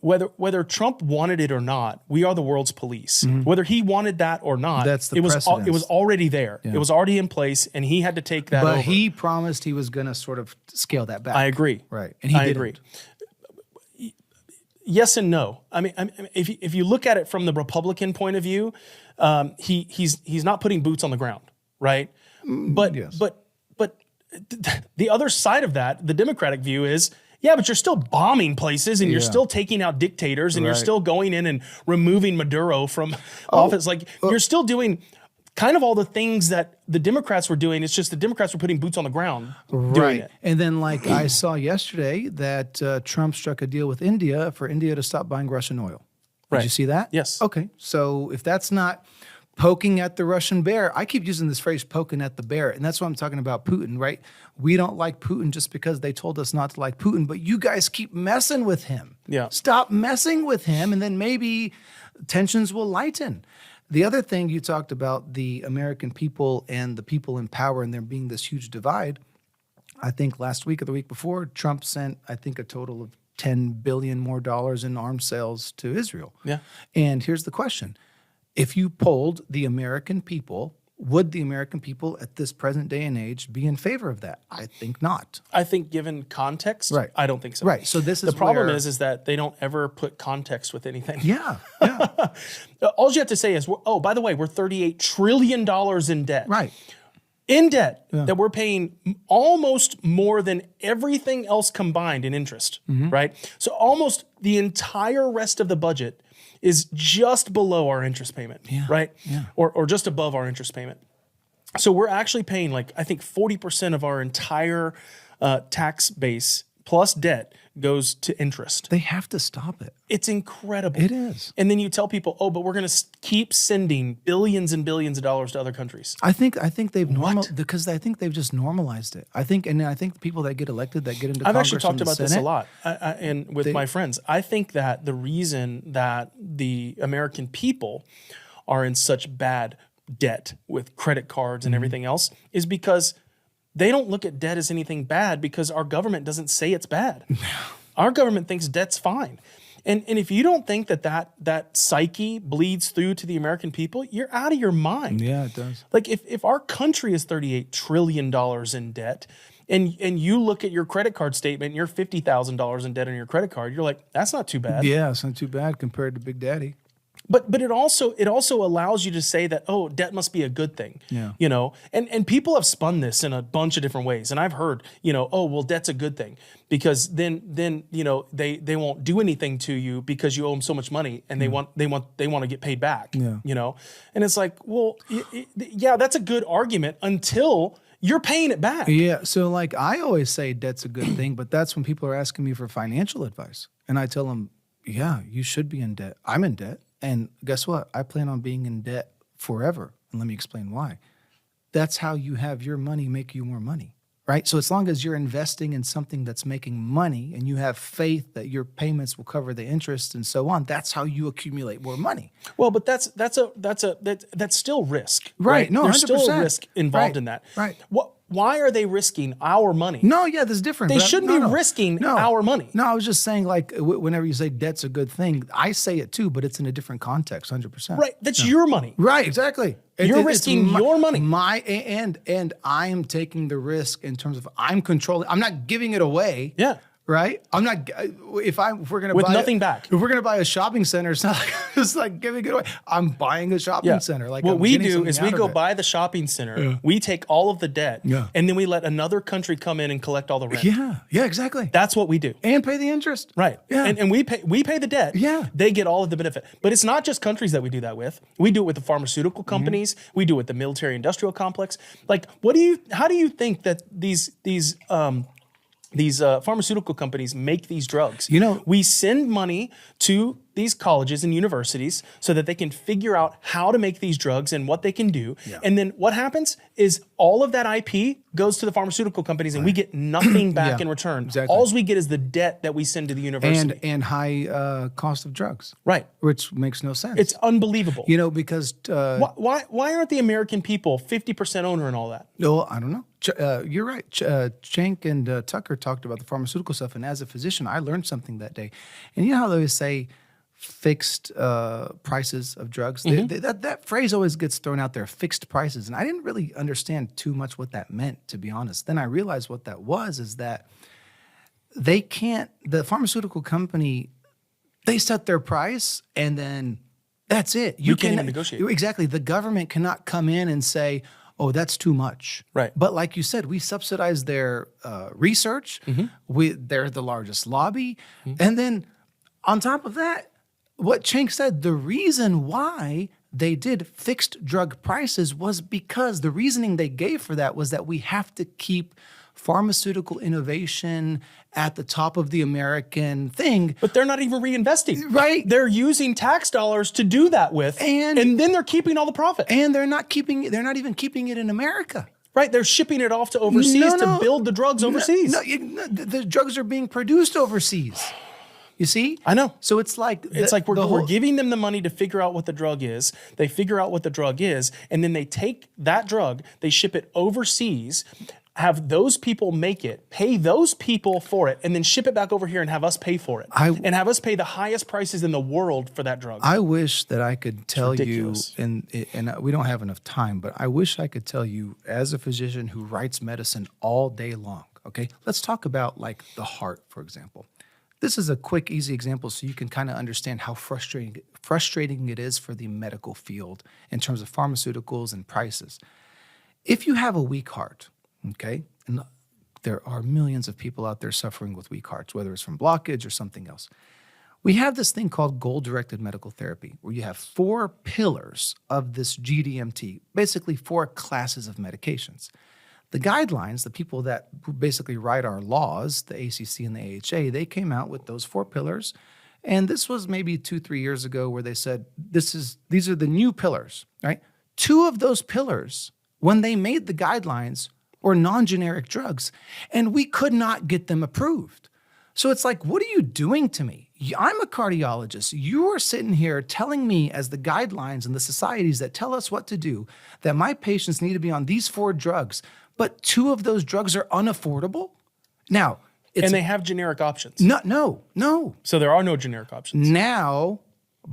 whether Trump wanted it or not, we are the world's police. Whether he wanted that or not, it was already there. It was already in place, and he had to take that over. But he promised he was going to sort of scale that back. I agree. Right. And he didn't. Agree. Yes and no. I mean, if you look at it from the Republican point of view, he's not putting boots on the ground, right? But the other side of that, the Democratic view is, yeah, but you're still bombing places and you're still taking out dictators and you're still going in and removing Maduro from office. Like you're still doing kind of all the things that the Democrats were doing. It's just the Democrats were putting boots on the ground doing it. And then like I saw yesterday that Trump struck a deal with India for India to stop buying Russian oil. Did you see that? Yes. Okay. So if that's not poking at the Russian bear, I keep using this phrase poking at the bear. And that's what I'm talking about Putin, right? We don't like Putin just because they told us not to like Putin, but you guys keep messing with him. Yeah. Stop messing with him, and then maybe tensions will lighten. The other thing you talked about, the American people and the people in power and there being this huge divide. I think last week or the week before, Trump sent, I think, a total of $10 billion more in arms sales to Israel. Yeah. And here's the question. If you polled the American people, would the American people at this present day and age be in favor of that? I think not. I think given context, Right. I don't think so. Right. So this is the problem where- is that they don't ever put context with anything. Yeah. All you have to say is, oh, by the way, we're $38 trillion in debt. Right. In debt that we're paying almost more than everything else combined in interest, right? So almost the entire rest of the budget is just below our interest payment, right? Yeah. Or just above our interest payment. So we're actually paying like, I think 40% of our entire tax base plus debt goes to interest. They have to stop it. It's incredible. It is. And then you tell people, oh, but we're going to keep sending billions and billions of dollars to other countries. I think they've because I think they've just normalized it. I think the people that get elected, that get into I've Congress actually talked and the about this a Senate, lot and with my friends. I think that the reason that the American people are in such bad debt with credit cards and everything else is because they don't look at debt as anything bad because our government doesn't say it's bad. Our government thinks debt's fine. And if you don't think that psyche bleeds through to the American people, you're out of your mind. Yeah, it does. Like if our country is $38 trillion in debt and you look at your credit card statement and you're $50,000 in debt on your credit card, you're like, that's not too bad. Yeah, it's not too bad compared to Big Daddy. But it also allows you to say that, oh, debt must be a good thing. Yeah. You know, and people have spun this in a bunch of different ways. And I've heard, oh, well, debt's a good thing because then they won't do anything to you because you owe them so much money and they want to get paid back. Yeah. And it's like, well, yeah, that's a good argument until you're paying it back. Yeah. So like I always say debt's a good thing, but that's when people are asking me for financial advice. And I tell them, yeah, you should be in debt. I'm in debt. And guess what? I plan on being in debt forever. And let me explain why. That's how you have your money make you more money, right? So as long as you're investing in something that's making money and you have faith that your payments will cover the interest and so on, that's how you accumulate more money. Well, but that's still risk, Right. No, there's 100%. still a risk involved in that. Right. Why are they risking our money? No, yeah, this is different. They shouldn't be risking our money. No, I was just saying, like, whenever you say debt's a good thing, I say it too, but it's in a different context, 100%. Right, that's your money. Right, exactly. You're risking your money. And I'm taking the risk in terms of I'm controlling. I'm not giving it away. Yeah. Right. I'm not. If we're gonna with buy nothing back. If we're gonna buy a shopping center, it's not like it's like giving it away. I'm buying a shopping center. Like what I'm we getting do something is we out go of it. buy the shopping center. We take all of the debt, and then we let another country come in and collect all the rent. Yeah, exactly. That's what we do. And pay the interest. Right. Yeah. And we pay the debt. Yeah. They get all of the benefit. But it's not just countries that we do that with. We do it with the pharmaceutical companies. We do it with the military industrial complex. Like, how do you think that these pharmaceutical companies make these drugs? We send money to these colleges and universities so that they can figure out how to make these drugs and what they can do. Yeah. And then what happens is all of that IP goes to the pharmaceutical companies and we get nothing back in return. Exactly. All we get is the debt that we send to the university. And high cost of drugs. Right. Which makes no sense. It's unbelievable. Because... why aren't the American people 50% owner and all that? No, I don't know. You're right. Cenk and Tucker talked about the pharmaceutical stuff. And as a physician, I learned something that day. And you know how they always say fixed prices of drugs? That phrase always gets thrown out there, fixed prices. And I didn't really understand too much what that meant, to be honest. Then I realized what that was is that the pharmaceutical company, they set their price and then that's it. You can't even negotiate. Exactly. The government cannot come in and say, oh, that's too much. Right. But like you said, we subsidize their research. They're the largest lobby. And then on top of that, what Cenk said, the reason why they did fixed drug prices was because the reasoning they gave for that was that we have to keep pharmaceutical innovation at the top of the American thing. But they're not even reinvesting. Right. They're using tax dollars to do that with, and then they're keeping all the profit. And they're not even keeping it in America. Right. They're shipping it off to overseas to build the drugs overseas. The drugs are being produced overseas. You see? I know. So it's like we're giving them the money to figure out what the drug is. They figure out what the drug is, and then they take that drug, they ship it overseas, have those people make it, pay those people for it, and then ship it back over here and have us pay for it. And have us pay the highest prices in the world for that drug. I wish that I could tell you, and we don't have enough time, but I wish I could tell you as a physician who writes medicine all day long, okay? Let's talk about like the heart, for example. This is a quick, easy example so you can kind of understand how frustrating it is for the medical field in terms of pharmaceuticals and prices. If you have a weak heart, okay, and there are millions of people out there suffering with weak hearts, whether it's from blockage or something else. We have this thing called goal-directed medical therapy, where you have 4 pillars of this GDMT, basically 4 classes of medications. The guidelines, the people that basically write our laws, the ACC and the AHA, they came out with those 4 pillars. And this was maybe 2-3 years ago where they said, these are the new pillars, right? 2 of those pillars, when they made the guidelines, were non-generic drugs, and we could not get them approved. So it's like, what are you doing to me? I'm a cardiologist. You are sitting here telling me, as the guidelines and the societies that tell us what to do, that my patients need to be on these 4 drugs, but 2 of those drugs are unaffordable? Now, and they have generic options. No. So there are no generic options. Now,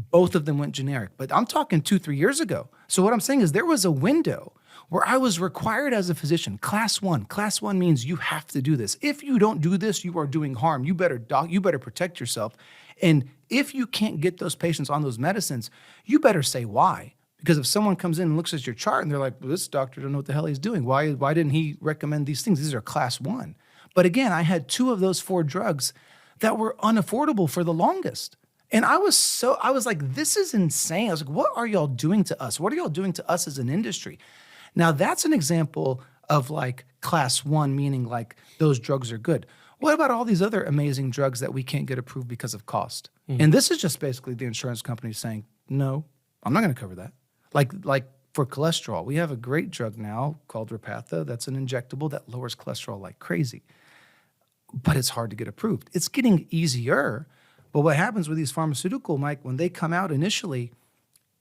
both of them went generic, but I'm talking 2-3 years ago. So what I'm saying is there was a window where I was required as a physician, class 1. Class 1 means you have to do this. If you don't do this, you are doing harm. You better protect yourself. And if you can't get those patients on those medicines, you better say why. Because if someone comes in and looks at your chart and they're like, well, this doctor doesn't know what the hell he's doing. Why didn't he recommend these things? These are class 1. But again, I had 2 of those 4 drugs that were unaffordable for the longest. And I was like, this is insane. I was like, what are y'all doing to us? What are y'all doing to us as an industry? Now, that's an example of like class 1, meaning like those drugs are good. What about all these other amazing drugs that we can't get approved because of cost? Mm-hmm. And this is just basically the insurance company saying, no, I'm not going to cover that. Like for cholesterol, we have a great drug now called Repatha that's an injectable that lowers cholesterol like crazy. But it's hard to get approved. It's getting easier. But what happens with these pharmaceutical, Mike, when they come out initially,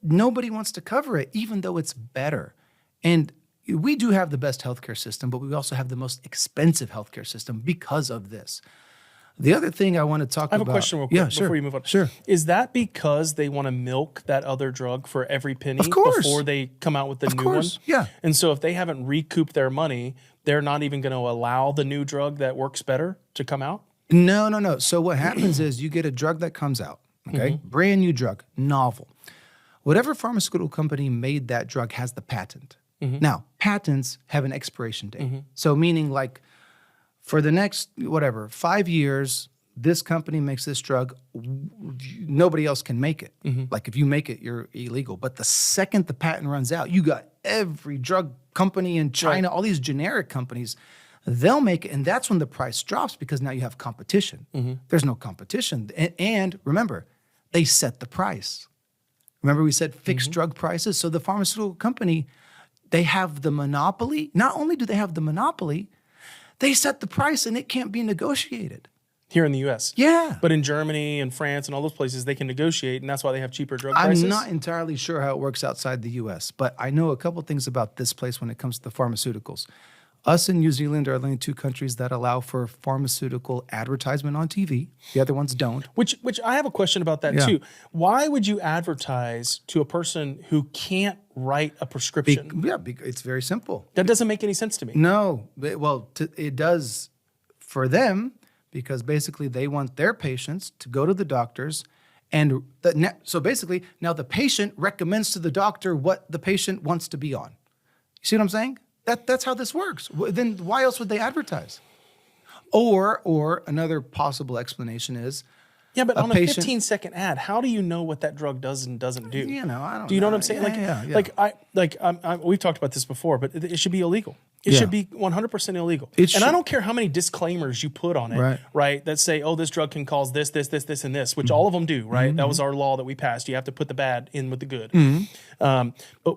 nobody wants to cover it, even though it's better. And we do have the best healthcare system, but we also have the most expensive healthcare system because of this. The other thing I want to talk about... I have a question real quick before you move on. Sure. Is that because they want to milk that other drug for every penny before they come out with the new one? Yeah. And so if they haven't recouped their money, they're not even going to allow the new drug that works better to come out? No. So what happens is you get a drug that comes out, okay? Mm-hmm. Brand new drug, novel. Whatever pharmaceutical company made that drug has the patent. Mm-hmm. Now, patents have an expiration date. Mm-hmm. So meaning like for the next, 5 years, this company makes this drug, nobody else can make it. Mm-hmm. Like if you make it, you're illegal. But the second the patent runs out, you got every drug company in China, all these generic companies, they'll make it. And that's when the price drops because now you have competition. Mm-hmm. There's no competition. And remember, they set the price. Remember we said fixed drug prices? So the pharmaceutical company, they have the monopoly. Not only do they have the monopoly, they set the price and it can't be negotiated. Here in the U.S. Yeah. But in Germany and France and all those places, they can negotiate, and that's why they have cheaper drug prices? I'm not entirely sure how it works outside the U.S., but I know a couple things about this place when it comes to the pharmaceuticals. Us and New Zealand are the only 2 countries that allow for pharmaceutical advertisement on TV. The other ones don't. Which I have a question about that too. Why would you advertise to a person who can't write a prescription? It's very simple. That doesn't make any sense to me. No. It does for them because basically they want their patients to go to the doctors so basically now the patient recommends to the doctor what the patient wants to be on. You see what I'm saying? That's how this works. Then why else would they advertise? Or another possible explanation is Yeah, but on a patient, 15-second ad, how do you know what that drug does and doesn't do? You know, I don't. Do you know what I'm saying? We've talked about this before, but it should be illegal. It should be 100% illegal. And I don't care how many disclaimers you put on it, right? That say, oh, this drug can cause this, this, this, this, and this, which all of them do, right? That was our law that we passed. You have to put the bad in with the good. But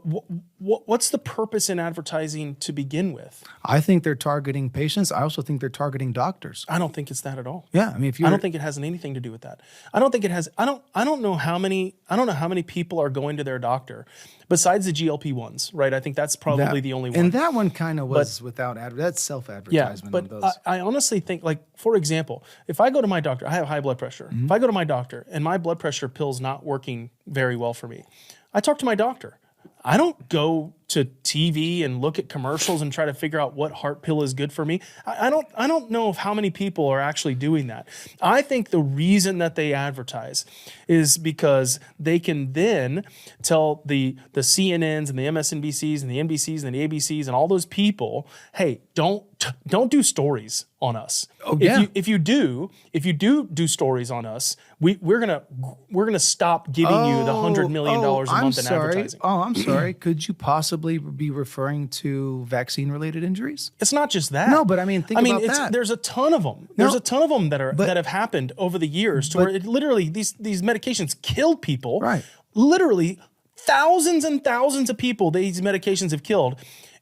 what's the purpose in advertising to begin with? I think they're targeting patients. I also think they're targeting doctors. I don't think it's that at all. Yeah, I mean, I don't think it has anything to do with that. I don't think it has. I don't know how many people are going to their doctor besides the GLP-1s, right? I think that's probably the only one. And that one kind of was without that's self-advertisement. Yeah, but on those. I honestly think, like, for example, if I go to my doctor, I have high blood pressure. If I go to my doctor and my blood pressure pill's not working very well for me, I talk to my doctor. I don't go to TV and look at commercials and try to figure out what heart pill is good for me. I don't know of how many people are actually doing that. I think the reason that they advertise is because they can then tell the CNNs and the MSNBCs and the NBCs and the ABCs and all those people, hey, don't do stories on us. Oh, yeah. If you do stories on us, we're gonna stop giving you the $100 million a month in advertising. Oh, I'm sorry. Could you possibly be referring to vaccine-related injuries? It's not just that. No, but I mean, think about that. There's a ton of them. There's a ton of them that have happened over the years to where it literally these medications killed people. Right. Literally thousands and thousands of people these medications have killed.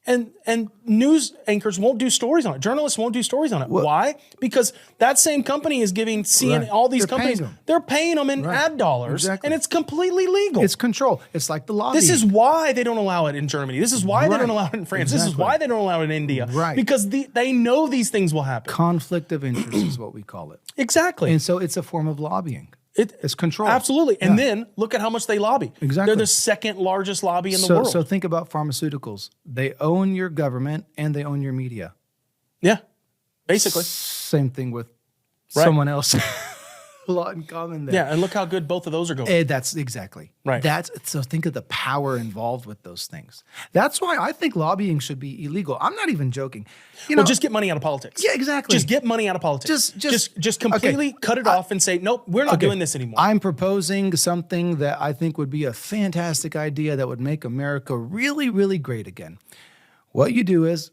And news anchors won't do stories on it. Journalists won't do stories on it. Why? Because that same company is giving CNN, all these companies, they're paying them in ad dollars, and it's completely legal. It's control. It's like the lobby. This is why they don't allow it in Germany. This is why they don't allow it in France. This is why they don't allow it in India. Right. Because they know these things will happen. Conflict of interest is what we call it. Exactly. And so it's a form of lobbying. It's control. Absolutely. And then look at how much they lobby. Exactly. They're the second largest lobby in the world. So think about pharmaceuticals. They own your government and they own your media. Yeah, basically. Same thing with someone else. A lot in common there. Yeah, and look how good both of those are going. That's exactly right. So think of the power involved with those things. That's why I think lobbying should be illegal. I'm not even joking. Just get money out of politics. Yeah, exactly. Just get money out of politics. Just completely cut it off and say, nope, we're not doing this anymore. I'm proposing something that I think would be a fantastic idea that would make America really, really great again. What you do is,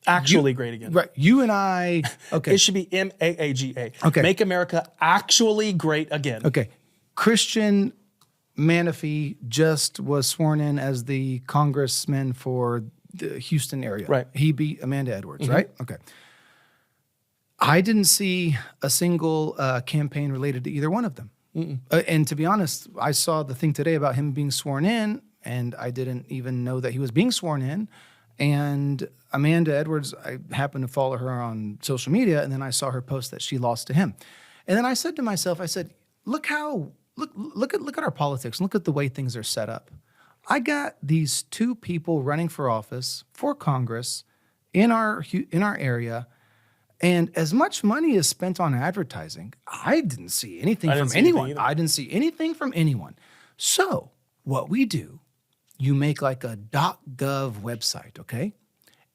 actually great again. Right. You and I, It should be MAAGA. Okay. Make America actually great again. Okay. Christian Menefee just was sworn in as the congressman for the Houston area. Right. He beat Amanda Edwards, right? Okay. I didn't see a single campaign related to either one of them. And to be honest, I saw the thing today about him being sworn in, and I didn't even know that he was being sworn in. And Amanda Edwards, I happened to follow her on social media, and then I saw her post that she lost to him. And then I said to myself, look at our politics, look at the way things are set up. I got these two people running for office, for Congress, in our area, and as much money is spent on advertising, I didn't see anything from anyone. I didn't see anything from anyone. So what we do, you make like a .gov website, okay?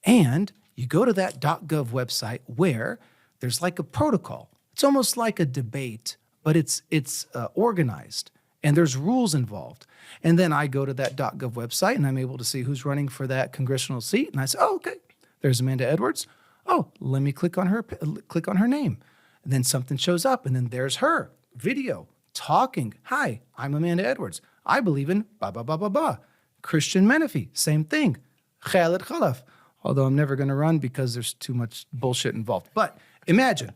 And you go to that .gov website where there's like a protocol. It's almost like a debate, but it's organized, and there's rules involved. And then I go to that .gov website, and I'm able to see who's running for that congressional seat. And I say, oh, okay, there's Amanda Edwards. Oh, let me click on her name. And then something shows up, and then there's her video talking. Hi, I'm Amanda Edwards. I believe in blah, blah, blah, blah, blah. Christian Menefee, same thing. Khaled Khalaf. Although I'm never going to run because there's too much bullshit involved. But imagine,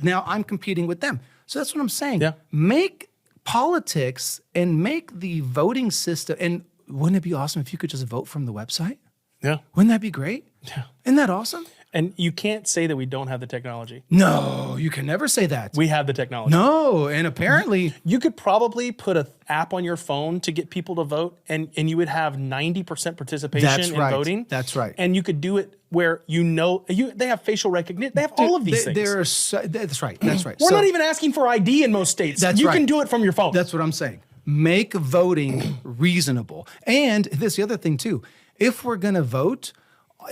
now I'm competing with them. So that's what I'm saying. Yeah. Make politics and make the voting system. And wouldn't it be awesome if you could just vote from the website? Yeah. Wouldn't that be great? Yeah. Isn't that awesome? And you can't say that we don't have the technology. No, you can never say that. We have the technology. No, and apparently... You could probably put an app on your phone to get people to vote, and you would have 90% participation in voting. That's right. And you could do it where they have facial recognition. They have all of these things. That's right. That's right. We're not even asking for ID in most states. You can do it from your phone. That's what I'm saying. Make voting reasonable. And this is the other thing, too. If we're going to vote...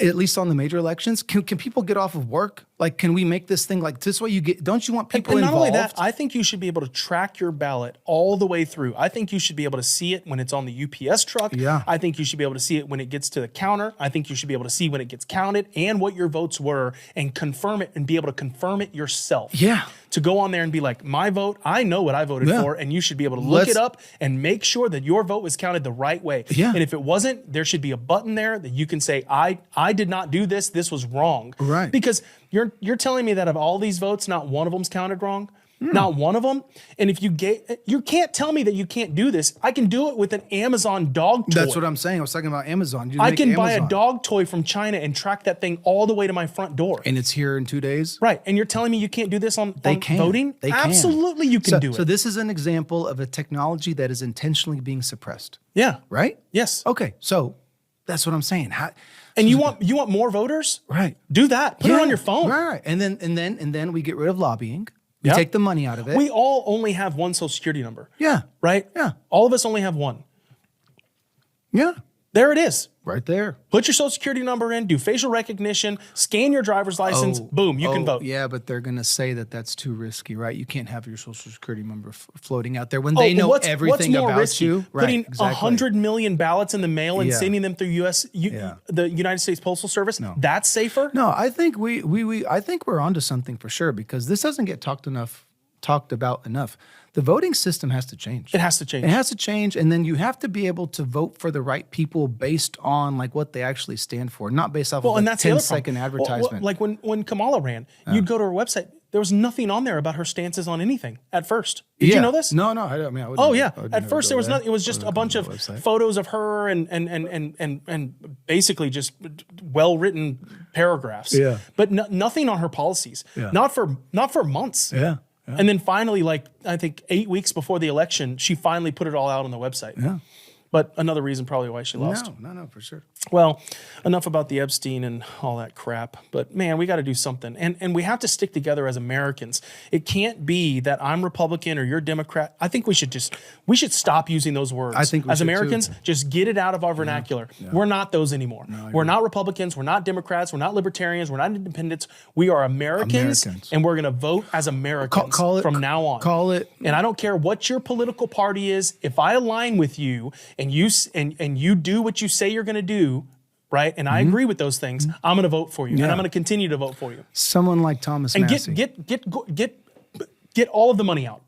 at least on the major elections, can people get off of work Like, can we make this thing like this way you get, don't you want people And not involved? only that, I think you should be able to track your ballot all the way through. I think you should be able to see it when it's on the UPS truck. Yeah. I think you should be able to see it when it gets to the counter. I think you should be able to see when it gets counted and what your votes were and confirm it and be able to confirm it yourself. Yeah. To go on there and be like, my vote, I know what I voted Yeah. for, and you should be able to look it up and make sure that your vote was counted the right way. Yeah. And if it wasn't, there should be a button there that you can say, I did not do this. This was wrong. Right. Because you're telling me that of all these votes, not one of them's counted wrong? Not one of them. And if you can't tell me that you can't do this. I can do it with an Amazon dog toy. That's what I'm saying. I was talking about Amazon. I can buy a dog toy from China and track that thing all the way to my front door. And it's here in 2 days. Right. And you're telling me you can't do this on Can. voting? They can. Absolutely you can do it. So this is an example of a technology that is intentionally being suppressed. Yeah. Right? Yes. Okay. So that's what I'm saying. And you want more voters? Right. Do that. Put it on your phone. Right. And then we get rid of lobbying. We Yeah. take the money out of it. We all only have one social security number. Yeah. Right? Yeah. All of us only have one. Yeah. There it is. Right there. Put your social security number in, do facial recognition, scan your driver's license, boom, you can vote. Yeah, but they're going to say that that's too risky, right? You can't have your social security number floating out there when they know everything more about risky? you. Putting exactly. 100 million ballots in the mail and Yeah. sending them through the United States Postal Service, that's safer? No, I think I think we're onto something for sure because this doesn't get talked about enough. The voting system has to change. It has to change. It has to change, and then you have to be able to vote for the right people based on like what they actually stand for, not based off of a and that's the other 10-second problem. advertisement. Like when Kamala ran, you'd go to her website. There was nothing on there about her stances on anything at first. Did you know this? No, I mean, I wouldn't. Oh yeah. I would At never first, go there was there. nothing. It was just a bunch of photos of her and basically just well written paragraphs. Yeah. But nothing on her policies. Yeah. Not for months. Yeah. And then finally, like I think 8 weeks before the election, she finally put it all out on the website. Yeah. But another reason probably why she lost. No, for sure. Well, enough about the Epstein and all that crap. But man, we got to do something. And we have to stick together as Americans. It can't be that I'm Republican or you're Democrat. I think we should stop using those words. I think we as should Americans, too. just get it out of our vernacular. We're not those anymore. We're not Republicans. We're not Democrats. We're not libertarians. We're not independents. We are Americans. And we're going to vote as Americans from now on. Call it. And I don't care what your political party is. If I align with you and you do what you say you're going to do, right? And I agree with those things. I'm going to vote for you, and I'm going to continue to vote for you. Someone like Thomas And Massey. get all of the money out.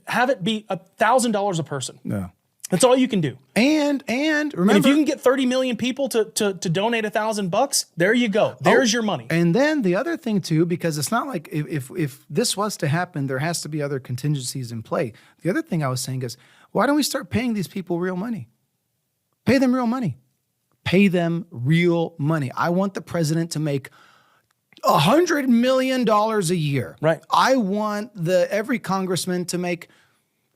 Have it be $1,000 a person. Yeah. That's all you can do. And remember, And if you can get 30 million people to donate $1,000, there you go. There's your money. And then the other thing too, because it's not like if this was to happen, there has to be other contingencies in play. The other thing I was saying is, why don't we start paying these people real money? Pay them real money. Pay them real money. I want the president to make $100 million a year. Right. I want every congressman to make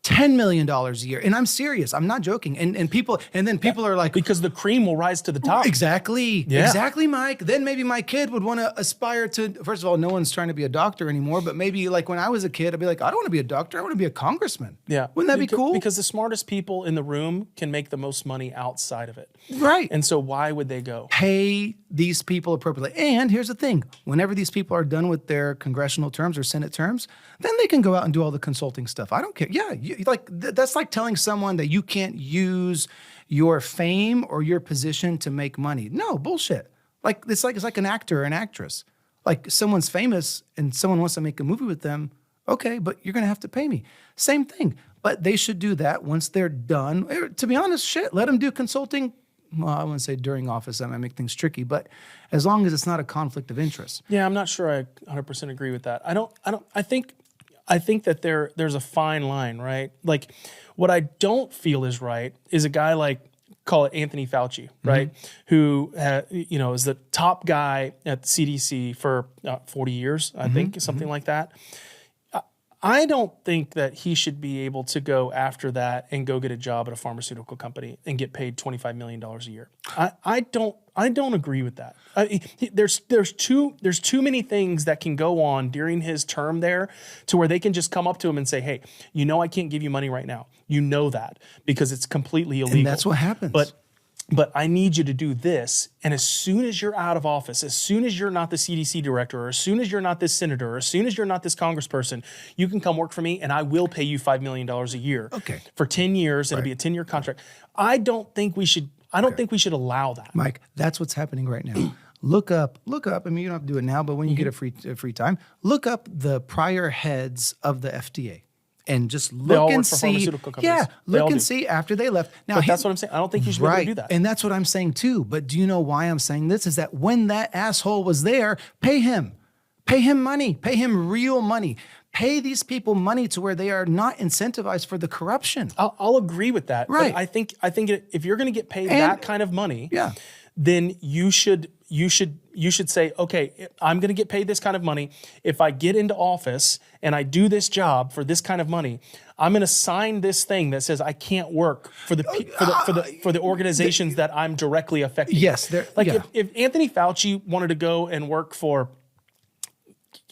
$10 million a year. And I'm serious. I'm not joking. And then people are like, Because the cream will rise to the top. exactly. Yeah. Exactly, Mike. Then maybe my kid would want to aspire to, first of all, no one's trying to be a doctor anymore, but maybe like when I was a kid, I'd be like, I don't want to be a doctor. I want to be a congressman. Yeah. Wouldn't that be cool? Because the smartest people in the room can make the most money outside of it. Right. And so why would they go? Pay these people appropriately. And here's the thing. Whenever these people are done with their congressional terms or Senate terms, then they can go out and do all the consulting stuff. I don't care. Yeah. That's like telling someone that you can't use your fame or your position to make money. No, bullshit. It's like an actor or an actress. Like someone's famous and someone wants to make a movie with them. Okay, but you're going to have to pay me. Same thing. But they should do that once they're done. To be honest, let them do consulting. Well, I wouldn't say during office. That might make things tricky. But as long as it's not a conflict of interest. Yeah, I'm not sure I 100% agree with that. I think that there's a fine line, right? Like what I don't feel is right is a guy like, call it Anthony Fauci, right? Who, is the top guy at the CDC for 40 years, I think, something like that. I don't think that he should be able to go after that and go get a job at a pharmaceutical company and get paid $25 million a year. I don't agree with that. There's too many things that can go on during his term there to where they can just come up to him and say, hey, I can't give you money right now. You know that because it's completely illegal. And that's what happens. But but I need you to do this. And as soon as you're out of office, as soon as you're not the CDC director, or as soon as you're not this senator, or as soon as you're not this congressperson, you can come work for me and I will pay you $5 million a year for 10 years. It'll be a 10-year contract. I don't think we should allow that. Mike, that's what's happening right now. Look up. I mean, you don't have to do it now, but when you get a free time, look up the prior heads of the FDA. And just look and see. Yeah, look and see after they left. Now, but that's what I'm saying. I don't think you should be able to do that. And that's what I'm saying too. But do you know why I'm saying this? Is that when that asshole was there, pay him money, pay him real money. Pay these people money to where they are not incentivized for the corruption. I'll agree with that. Right. But I think if you're going to get paid that kind of money, then you should say, okay, I'm going to get paid this kind of money. If I get into office and I do this job for this kind of money, I'm going to sign this thing that says I can't work for the organizations that I'm directly affecting. Yes, if Anthony Fauci wanted to go and work for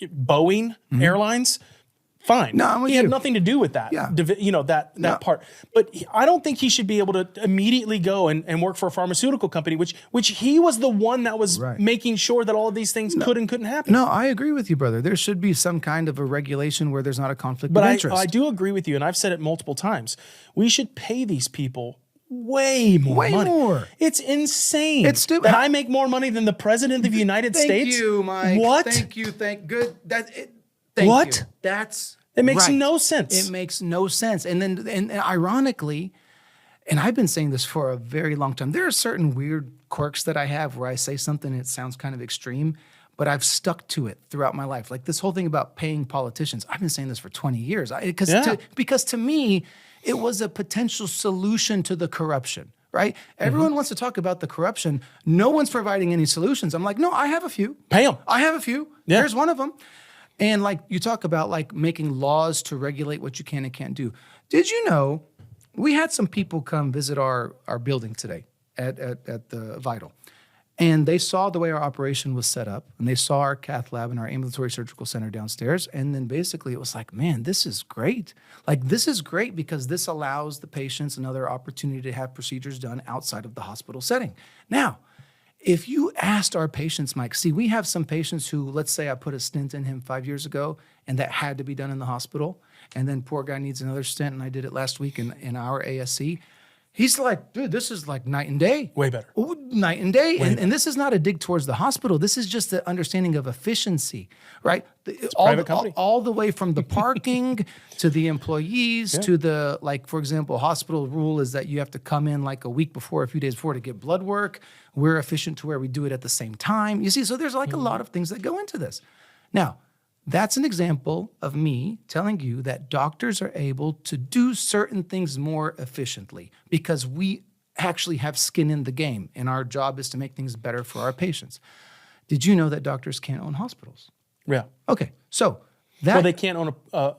Boeing Airlines, fine. No, he had nothing to do with that. Yeah. That part. But I don't think he should be able to immediately go and work for a pharmaceutical company, which he was the one that was making sure that all of these things could and couldn't happen. No, I agree with you, brother. There should be some kind of a regulation where there's not a conflict of interest. I do agree with you, and I've said it multiple times. We should pay these people way more. It's insane. It's stupid. That I make more money than the president of the United States. Thank you, Mike. What? Thank you. Thank what? you. That's it makes no sense. It makes no sense. And ironically, and I've been saying this for a very long time, there are certain weird quirks that I have where I say something and it sounds kind of extreme, but I've stuck to it throughout my life. Like this whole thing about paying politicians. I've been saying this for 20 years. Because to me, it was a potential solution to the corruption, right? Everyone wants to talk about the corruption. No one's providing any solutions. I'm like, no, I have a few. Pay them. I have a few. Yeah. Here's one of them. And like you talk about like making laws to regulate what you can and can't do. Did you know we had some people come visit our building today at the Vital. And they saw the way our operation was set up, and they saw our cath lab and our ambulatory surgical center downstairs. And then basically it was like, man, this is great. Like, this is great because this allows the patients another opportunity to have procedures done outside of the hospital setting. Now, if you asked our patients, Mike, see, we have some patients who, let's say I put a stent in him 5 years ago, and that had to be done in the hospital. And then poor guy needs another stent, and I did it last week in our ASC. He's like, dude, this is like night and day. Way better. Night and day. And this is not a dig towards the hospital. This is just the understanding of efficiency, right? It's a private company. All the way from the parking to the employees to the, like, for example, hospital rule is that you have to come in like a week before, a few days before to get blood work. We're efficient to where we do it at the same time. You see, so there's like a lot of things that go into this. Now, that's an example of me telling you that doctors are able to do certain things more efficiently because we actually have skin in the game, and our job is to make things better for our patients. Did you know that doctors can't own hospitals? Yeah. Okay, so they can't own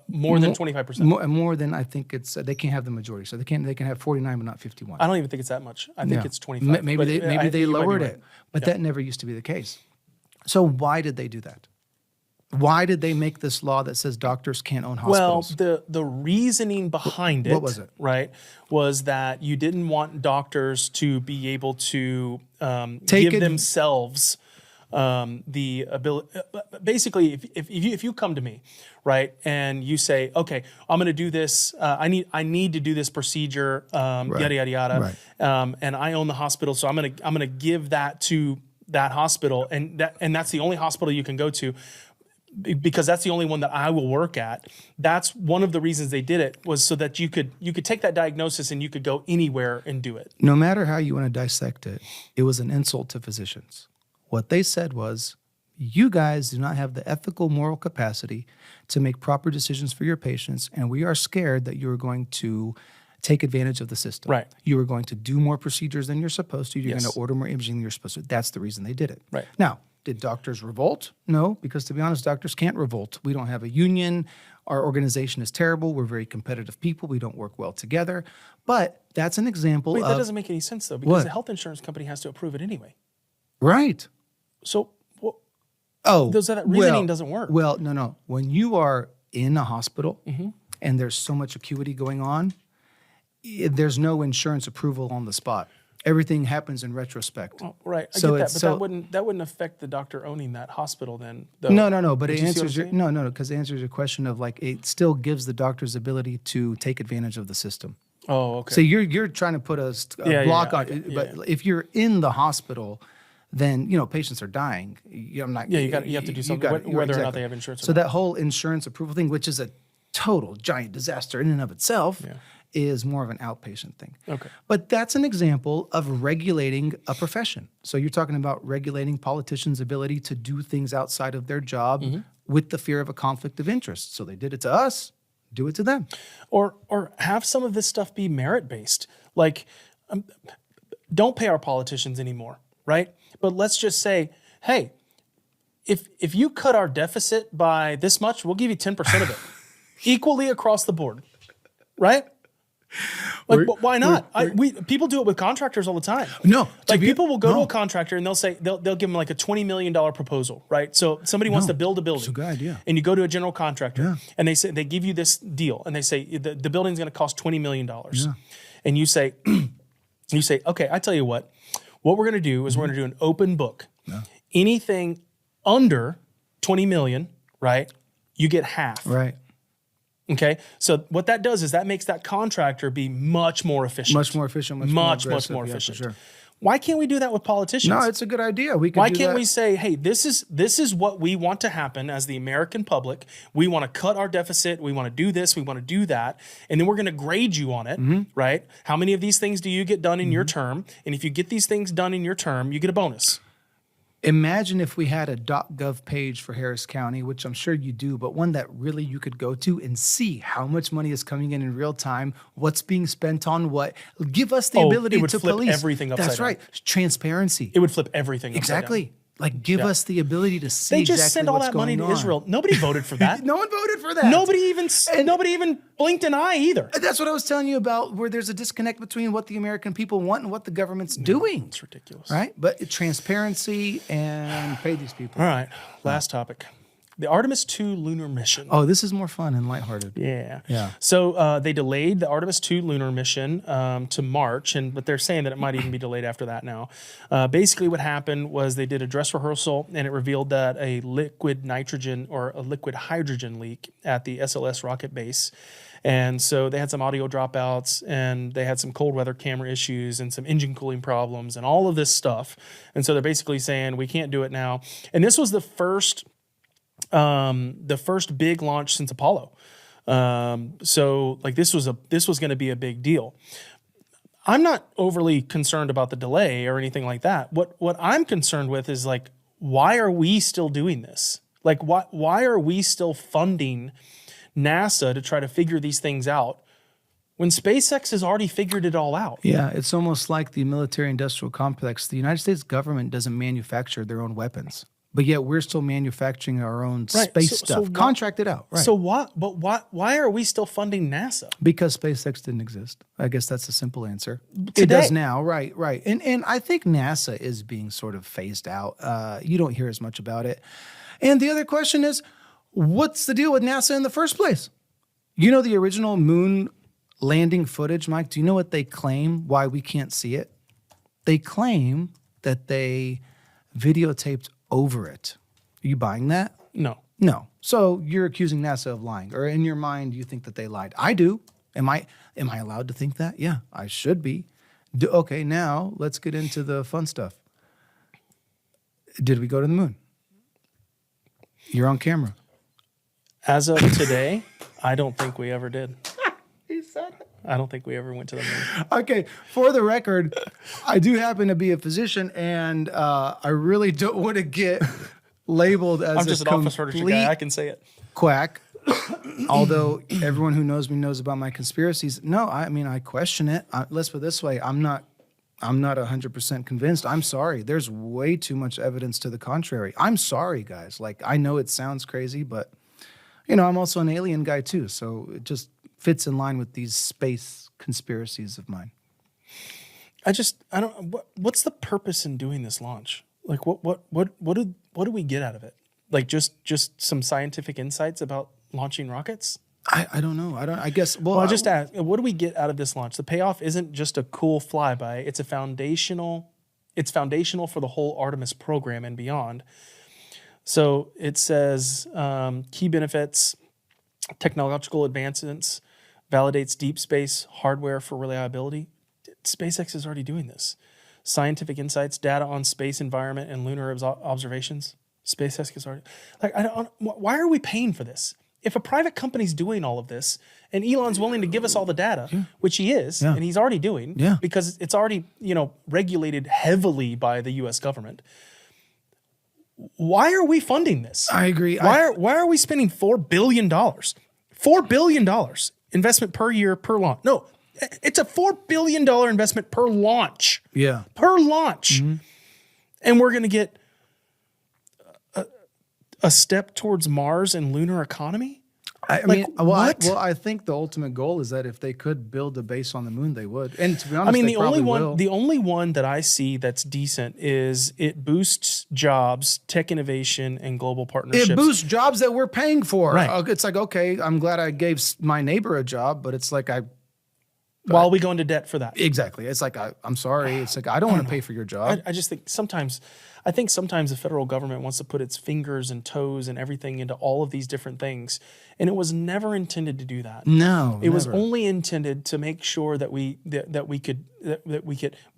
more than 25%. More than I think it's they can't have the majority, so they can have 49 but not 51. I don't even think it's that much. I think it's 25. Maybe they lowered it, but that never used to be the case. So why did they do that? Why did they make this law that says doctors can't own hospitals? Well, the reasoning behind it, what was it? Right, was that you didn't want doctors to be able to give themselves the ability. Basically, if you come to me, right, and you say, okay, I'm going to do this. I need to do this procedure. Yada yada yada. Right. And I own the hospital, so I'm gonna give that to that hospital, and that's the only hospital you can go to, because that's the only one that I will work at. That's one of the reasons they did it, was so that you could take that diagnosis and you could go anywhere and do it. No matter how you want to dissect it, it was an insult to physicians. What they said was, you guys do not have the ethical, moral capacity to make proper decisions for your patients, and we are scared that you're going to take advantage of the system. Right. You are going to do more procedures than you're supposed to. You're going to order more imaging than you're supposed to. That's the reason they did it. Right. Now, did doctors revolt? No, because to be honest, doctors can't revolt. We don't have a union. Our organization is terrible. We're very competitive people. We don't work well together. But that's an example of... that doesn't make any sense, though, because the health insurance company has to approve it anyway. Right. So, that reasoning doesn't work. Well, no. When you are in a hospital and there's so much acuity going on, there's no insurance approval on the spot. everything happens in retrospect. Oh, right. I So get that, it's but that wouldn't affect the doctor owning that hospital then. Though. No. But Did it you see what answers I'm your saying? because it answers your question of like it still gives the doctor's ability to take advantage of the system. Oh, okay. So you're trying to put a block on it, but if you're in the hospital, then patients are dying. I'm not. Yeah, you have to do something, whether or not they have insurance. So that whole insurance approval thing, which is a total giant disaster in and of itself, is more of an outpatient thing. Okay. But that's an example of regulating a profession. So you're talking about regulating politicians' ability to do things outside of their job with the fear of a conflict of interest. So they did it to us, do it to them. Or have some of this stuff be merit based. Like, don't pay our politicians anymore, right? But let's just say, hey, if you cut our deficit by this much, we'll give you 10% of it, equally across the board, right? Like, but why not? People do it with contractors all the time. No, like people will go to a contractor and they'll give them like a $20 million proposal, right? So somebody wants to build a building. It's a good idea. And you go to a general contractor and they give you this deal and they say the building's going to cost $20 million. And you say, okay, I tell you what we're going to do is we're going to do an open book. Anything under 20 million, right? You get half. Right. Okay, so what that does is that makes that contractor be much more efficient. Much more efficient. Much more efficient. For sure. Why can't we do that with politicians? No, it's a good idea. Why can't we say, hey, this is what we want to happen as the American public. We want to cut our deficit. We want to do this. We want to do that. And then we're going to grade you on it, right? How many of these things do you get done in your term? And if you get these things done in your term, you get a bonus. Imagine if we had a .gov page for Harris County, which I'm sure you do, but one that really you could go to and see how much money is coming in real time, what's being spent on what. Give us the ability to flip police everything upside That's right. down. Transparency. It would flip everything upside Exactly. down. Like give us the ability to see They just exactly sent all what's that money going to on. Israel. Nobody voted for that. No one voted for that. Nobody even blinked an eye either. That's what I was telling you about, where there's a disconnect between what the American people want and what the government's doing. It's ridiculous. Right? But transparency and pay these people. All right, last topic. The Artemis II lunar mission. Oh, this is more fun and lighthearted. Yeah. So they delayed the Artemis II lunar mission to March, but they're saying that it might even be delayed after that now. Basically what happened was they did a dress rehearsal, and it revealed that a liquid nitrogen or a liquid hydrogen leak at the SLS rocket base. And so they had some audio dropouts, and they had some cold weather camera issues and some engine cooling problems and all of this stuff. And so they're basically saying we can't do it now. And this was the first big launch since Apollo. So like this was going to be a big deal. I'm not overly concerned about the delay or anything like that. What I'm concerned with is like, why are we still doing this? Like, why are we still funding NASA to try to figure these things out when SpaceX has already figured it all out? Yeah, it's almost like the military-industrial complex. The United States government doesn't manufacture their own weapons, but yet we're still manufacturing our own space stuff, contracted out. Right. So why are we still funding NASA? Because SpaceX didn't exist. I guess that's the simple answer. Today. It does now, right. And I think NASA is being sort of phased out. You don't hear as much about it. And the other question is, what's the deal with NASA in the first place? You know the original moon landing footage, Mike? Do you know what they claim, why we can't see it? They claim that they videotaped over it. Are you buying that? No. No. So you're accusing NASA of lying, or in your mind you think that they lied. I do. Am I allowed to think that? Yeah, I should be. Okay, now let's get into the fun stuff. Did we go to the moon? You're on camera. As of today, I don't think we ever did. He said it. I don't think we ever went to the moon. Okay, for the record, I do happen to be a physician, and I really don't want to get labeled as I'm just an office furniture guy. I can say it. Quack. Although everyone who knows me knows about my conspiracies. No, I mean, I question it. Let's put it this way. I'm not 100% convinced. I'm sorry. There's way too much evidence to the contrary. I'm sorry, guys. Like, I know it sounds crazy, but, I'm also an alien guy too. So it just fits in line with these space conspiracies of mine. What's the purpose in doing this launch? Like, what do we get out of it? Like, just some scientific insights about launching rockets? I don't know. I guess. Well, I just asked, what do we get out of this launch? The payoff isn't just a cool flyby. It's foundational for the whole Artemis program and beyond. So it says key benefits, technological advancements, validates deep space hardware for reliability. SpaceX is already doing this. Scientific insights, data on space environment and lunar observations. SpaceX is already why are we paying for this? If a private company's doing all of this and Elon's willing to give us all the data, which he is, and he's already doing, because it's already, regulated heavily by the US government. Why are we funding this? I agree. Why are we spending $4 billion? $4 billion investment per year per launch. No, it's a $4 billion investment per launch. Yeah. Per launch. Mm-hmm. And we're going to get a step towards Mars and lunar economy? I mean, I think the ultimate goal is that if they could build a base on the moon, they would. And to be honest, the only one that I see that's decent is it boosts jobs, tech innovation, and global partnerships. It boosts jobs that we're paying for. Right. It's like, okay, I'm glad I gave my neighbor a job, but it's like while we go into debt for that. Exactly. It's like, I'm sorry. It's like, I don't want to pay for your job. I just think sometimes the federal government wants to put its fingers and toes and everything into all of these different things. And it was never intended to do that. No, it was only intended to make sure that we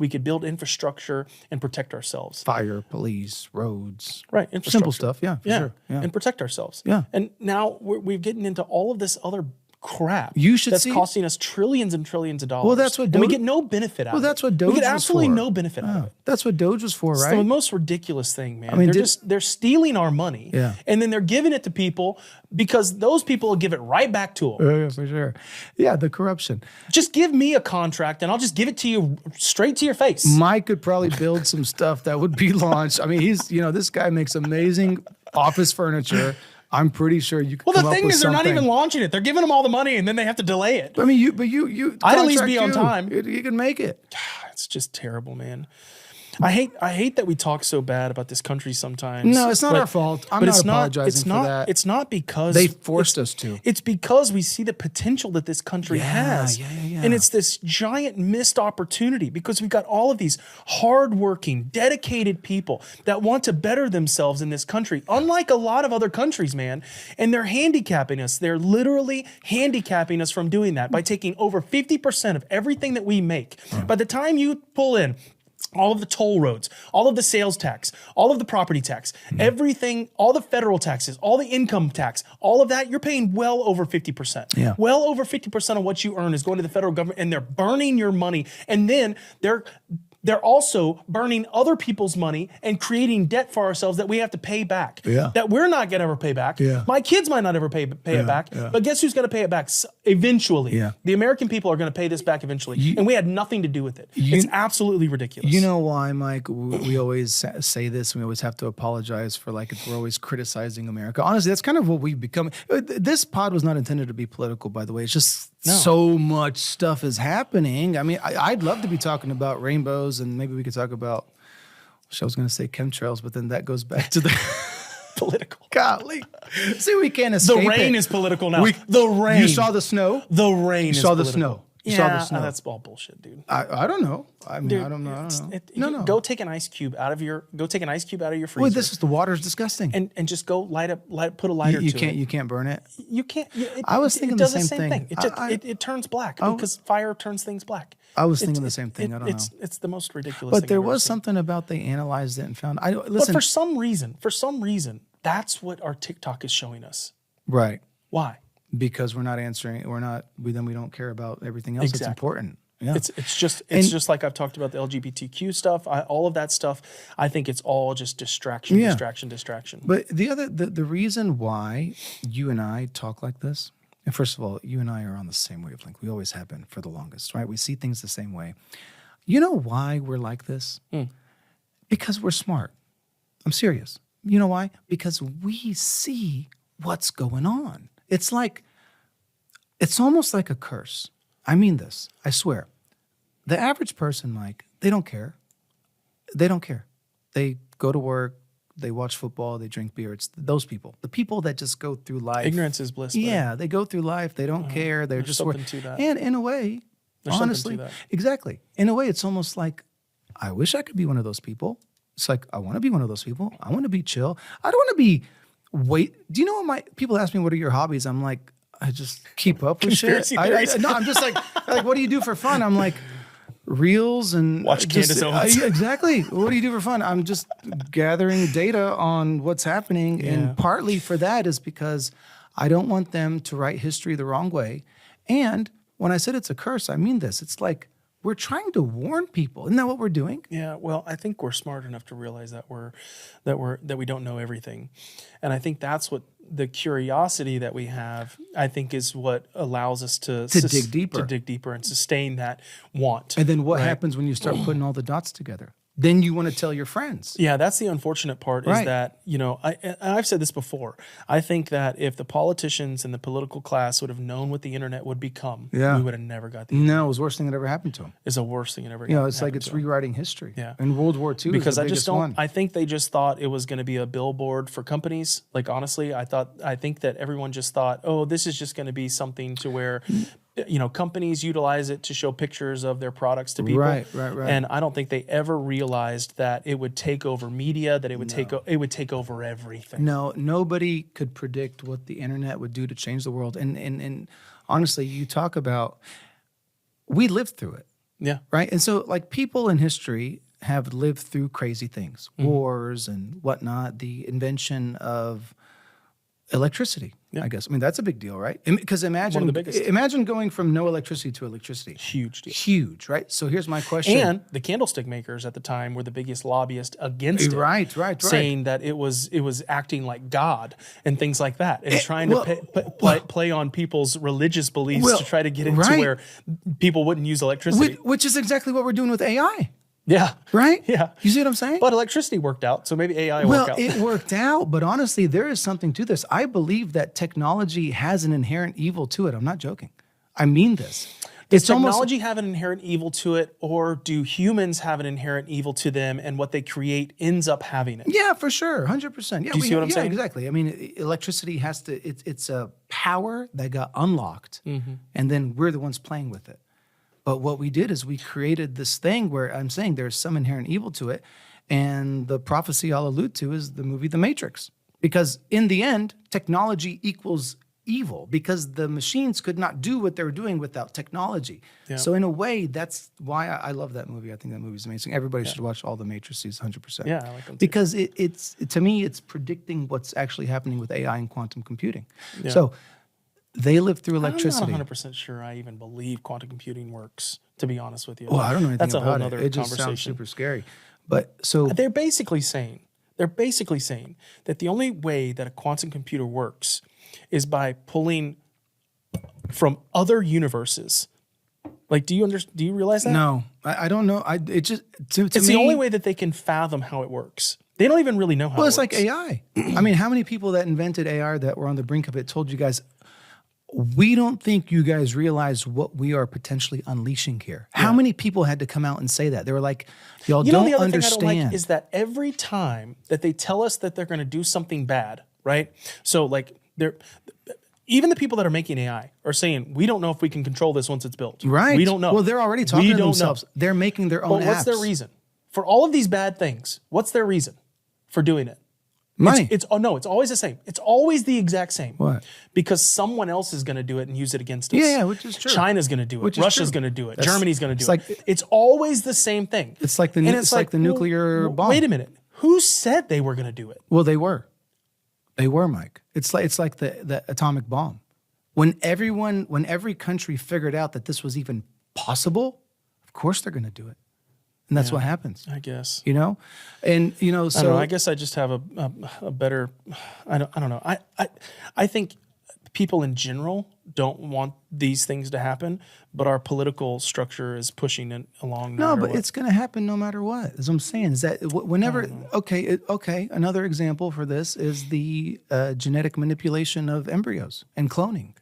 could build infrastructure and protect ourselves. Fire, police, roads. Right. Simple stuff. Yeah. For sure. Yeah. And protect ourselves. Yeah. And now we're getting into all of this other crap that's costing us trillions and trillions of dollars. Well, that's what and we get no benefit out of it. Well, that's what Doge was for. We get absolutely no benefit out of it. That's what Doge was for, right? It's the most ridiculous thing, man. I mean, they're stealing our money, and then they're giving it to people because those people will give it right back to them. Yeah, for sure. Yeah, the corruption. Just give me a contract, and I'll just give it to you straight to your face. Mike could probably build some stuff that would be launched. I mean, this guy makes amazing office furniture. I'm pretty sure you could. Well, the thing is, they're not even launching it. They're giving them all the money, and then they have to delay it. I mean, you. I'd at least be on time. You can make it. It's just terrible, man. I hate that we talk so bad about this country sometimes. No, it's not our fault. I'm not apologizing for that. It's not because they forced us to. It's because we see the potential that this country has. And it's this giant missed opportunity because we've got all of these hardworking, dedicated people that want to better themselves in this country, unlike a lot of other countries, man. And they're handicapping us. They're literally handicapping us from doing that by taking over 50% of everything that we make. By the time you pull in all of the toll roads, all of the sales tax, all of the property tax, everything, all the federal taxes, all the income tax, all of that, you're paying well over 50%. Yeah. Well over 50% of what you earn is going to the federal government, and they're burning your money. And then they're also burning other people's money and creating debt for ourselves that we have to pay back. Yeah. That we're not going to ever pay back. Yeah. My kids might not ever pay it back. Yeah. But guess who's going to pay it back eventually? Yeah. The American people are going to pay this back eventually. And we had nothing to do with it. It's absolutely ridiculous. You know why, Mike? We always say this, and we always have to apologize for we're always criticizing America. Honestly, that's kind of what we've become. This pod was not intended to be political, by the way. It's just so much stuff is happening. I mean, I'd love to be talking about rainbows, and maybe we could talk about, I was going to say chemtrails, but then that goes back to the political. Golly. See, we can't escape The rain is political now. The rain. You saw the snow? The rain is saw political. the snow. You saw the snow. That's all bullshit, dude. I don't know. I mean, Dude, I don't know. No. Go take an ice cube out of your freezer. Wait, the water's disgusting. And just go put a lighter to it. You can't burn it. You can't. I was thinking the same thing. It It turns black because fire turns things black. I was thinking the same thing. I don't know. It's the most ridiculous But thing there I've ever was seen. something about they analyzed it and found. But for some reason, that's what our TikTok is showing us. Right. Why? Because we're not answering. We don't care about everything else that's important. Yeah. It's just like I've talked about the LGBTQ stuff, all of that stuff. I think it's all just distraction. But the reason why you and I talk like this, and first of all, you and I are on the same wavelength. We always have been for the longest, right? We see things the same way. You know why we're like this? Because we're smart. I'm serious. You know why? Because we see what's going on. It's almost like a curse. I mean this. I swear. The average person, Mike, they don't care. They don't care. They go to work, they watch football, they drink beer. It's those people, the people that just go through life. Ignorance is bliss. buddy. Yeah, they go through life. They don't care. They're There's just something to that. And in a way, There's something honestly, to that. exactly. In a way, it's almost like I wish I could be one of those people. It's like I want to be one of those people. I want to be chill. I don't want to be Do you know what my people ask me? What are your hobbies? I'm like, I just keep up with shit. Conspiracy theories. No, I'm just like what do you do for fun? I'm like. Reels and Watch Candace Owens. Exactly. What do you do for fun? I'm just gathering data on what's happening, and partly for that is because I don't want them to write history the wrong way. And when I said it's a curse, I mean this. It's like we're trying to warn people. Isn't that what we're doing? Yeah, well, I think we're smart enough to realize that we don't know everything, and I think that's what the curiosity that we have, I think, is what allows us to dig deeper, and sustain that want. And then what happens when you start putting all the dots together? Then you want to tell your friends. Yeah, that's the unfortunate part is that, I've said this before. I think that if the politicians and the political class would have known what the internet would become, we would have never got the internet. No, it was the worst thing that ever happened to them. It's the worst thing that ever It's like it's rewriting history. Yeah. And World War II because is the I just biggest don't. one. I think they just thought it was going to be a billboard for companies. Like honestly, I think that everyone just thought, oh, this is just going to be something to where, companies utilize it to show pictures of their products to people. Right. And I don't think they ever realized that it would take over media, that it would take over everything. No, nobody could predict what the internet would do to change the world. And honestly, you talk about we lived through it. Yeah. Right. And so like people in history have lived through crazy things, wars and whatnot, the invention of electricity, I guess. I mean, that's a big deal, right? Because imagine going from no electricity to electricity. Huge deal. Huge, right? So here's my question. And the candlestick makers at the time were the biggest lobbyists against it. Right. Saying that it was acting like God and things like that, and trying to play on people's religious beliefs to try to get into where people wouldn't use electricity. Which is exactly what we're doing with AI. Yeah. Right? Yeah. You see what I'm saying? But electricity worked out, so maybe AI will work out. Well, it worked out, but honestly, there is something to this. I believe that technology has an inherent evil to it. I'm not joking. I mean this. Does technology have an inherent evil to it, or do humans have an inherent evil to them, and what they create ends up having it? Yeah, for sure. 100%. Yeah, do you see what I'm saying? Exactly. I mean, electricity it's a power that got unlocked, and then we're the ones playing with it. But what we did is we created this thing where I'm saying there's some inherent evil to it. And the prophecy I'll allude to is the movie The Matrix. Because in the end, technology equals evil because the machines could not do what they were doing without technology. Yeah. So in a way, that's why I love that movie. I think that movie's amazing. Everybody should watch all the Matrices 100%. Yeah, I like them too. Because to me, it's predicting what's actually happening with AI and quantum computing. Yeah. So they live through electricity. I'm not 100% sure I even believe quantum computing works, to be honest with you. Well, I don't know anything That's about a whole other it. It just conversation. sounds super scary. But so they're basically saying that the only way that a quantum computer works is by pulling from other universes. Like, do you realize that? No, I don't know. It's the only way that they can fathom how it works. They don't even really know how it works. Well, it's like AI. I mean, how many people that invented AI that were on the brink of it told you guys, we don't think you guys realize what we are potentially unleashing here. Yeah. How many people had to come out and say that? They were like, y'all don't understand. The other thing I don't like is that every time that they tell us that they're going to do something bad, right? So like even the people that are making AI are saying, we don't know if we can control this once it's built. Right. We don't know. Well, they're already talking to themselves. They're making their own apps. What's their reason? For all of these bad things, what's their reason for doing it? Money. It's always the same. It's always the exact same. What? Because someone else is going to do it and use it against us. Yeah, which is true. China's going to do it. Russia's going to do it. Germany's going to do it. It's always the same thing. It's like the nuclear bomb. Wait a minute. Who said they were going to do it? Well, they were. They were, Mike. It's like the atomic bomb. When every country figured out that this was even possible, of course they're going to do it. And that's what happens. I guess. And so I don't know, I guess I just have a better. I don't know. I think people in general don't want these things to happen, but our political structure is pushing it along. No, but it's going to happen no matter what. As I'm saying, is that whenever. Okay. Another example for this is the genetic manipulation of embryos and cloning.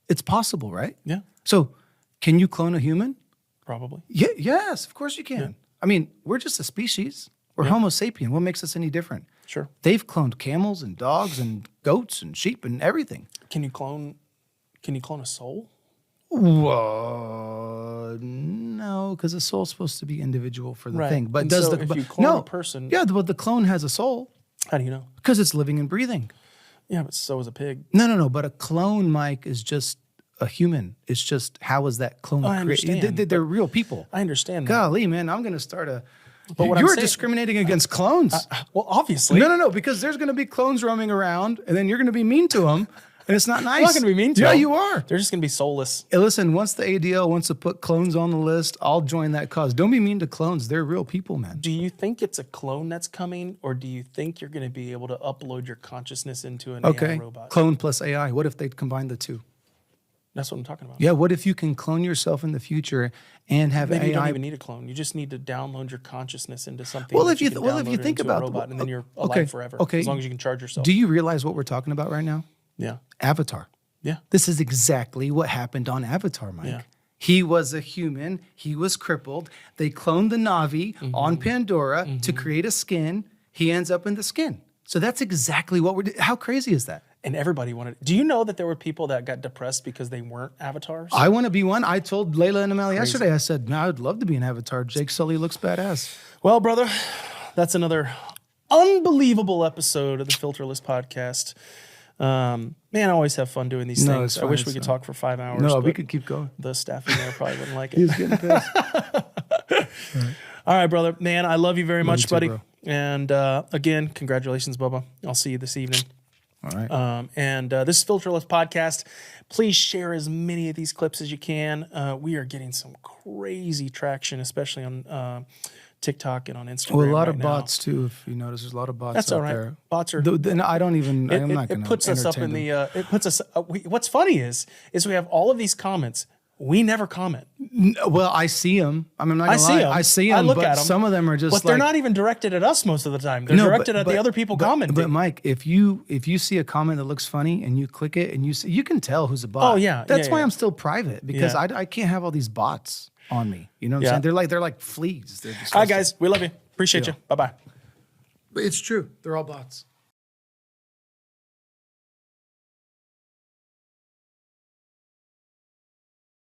It's possible, right? Yeah. So, can you clone a human? Probably. Yeah, yes, of course you can. Yeah. I mean, we're just a species. We're Homo sapien. What makes us any different? Sure. They've cloned camels and dogs and goats and sheep and everything. Can you clone a soul? No, because the soul's supposed to be individual for the Right. thing. But And does so the if you clone a person- Yeah, but the clone has a soul How do you know? because it's living and breathing. Yeah, but so is a pig. No. But a clone, Mike, is just a human. It's just how is that clone I understand, created? They're real people. I understand that. Golly, man, I'm going to start a. But what I'm You're saying- discriminating against clones. Well, obviously. No, because there's going to be clones roaming around, and then you're going to be mean to them, and it's not nice. I'm not going to be mean to Yeah, them. you are. They're just going to be soulless. Hey, listen, once the ADL wants to put clones on the list, I'll join that cause. Don't be mean to clones. They're real people, man. Do you think it's a clone that's coming, or do you think you're going to be able to upload your consciousness into an AI Okay, robot? clone plus AI. What if they combine the two? That's what I'm talking about. Yeah, what if you can clone yourself in the future and have Maybe you don't AI? even need a clone. You just need to download your consciousness into something. Well, that if you can well, if you download it think into a about robot, and then you're alive okay, forever. okay. As long as you can charge yourself. Do you realize what we're talking about right now? Yeah. Avatar. Yeah. This is exactly what happened on Avatar, Mike. Yeah. He was a human. He was crippled. They cloned the Na'vi on Pandora to create a skin. He ends up in the skin. So that's exactly what we're doing. How crazy is that? And everybody wanted. Do you know that there were people that got depressed because they weren't avatars? I want to be one. I told Layla and Amal yesterday, I said, man, I'd love to be an Avatar. Jake Sully looks badass. Well, brother, that's another unbelievable episode of the Filterless podcast. Man, I always have fun doing these No, things. it's I fine, wish it's we could fine. talk for 5 hours. No, we but could keep going. The staff in there probably wouldn't like He's it. getting pissed. All right, brother. Man, I love you very Love you much, too, buddy. bro. And again, congratulations, Bubba. I'll see you this evening. All right. And this is Filterless Podcast. Please share as many of these clips as you can. We are getting some crazy traction, especially on TikTok and on Instagram. Well, a lot right of now. bots too. If you notice, there's a lot of bots That's out all right. there. Bots are. Then I don't even. I'm not going It to. puts us up in the. It puts us. What's funny is we have all of these comments. We never comment. Well, I see them. I'm not gonna I see lie. them. I see I them. look But at them. some of them are just. But they're like, not even directed at us most of the time. They're No, directed at the other people commenting. But Mike, if you see a comment that looks funny and you click it and you can tell who's a bot. Oh, yeah. That's Yeah, why yeah. I'm still private because Yeah. I can't have all these bots on me. You know what Yeah. I'm saying? They're like fleas. They're All right, guys. We love you. Appreciate you. Bye bye. But it's true. They're all bots.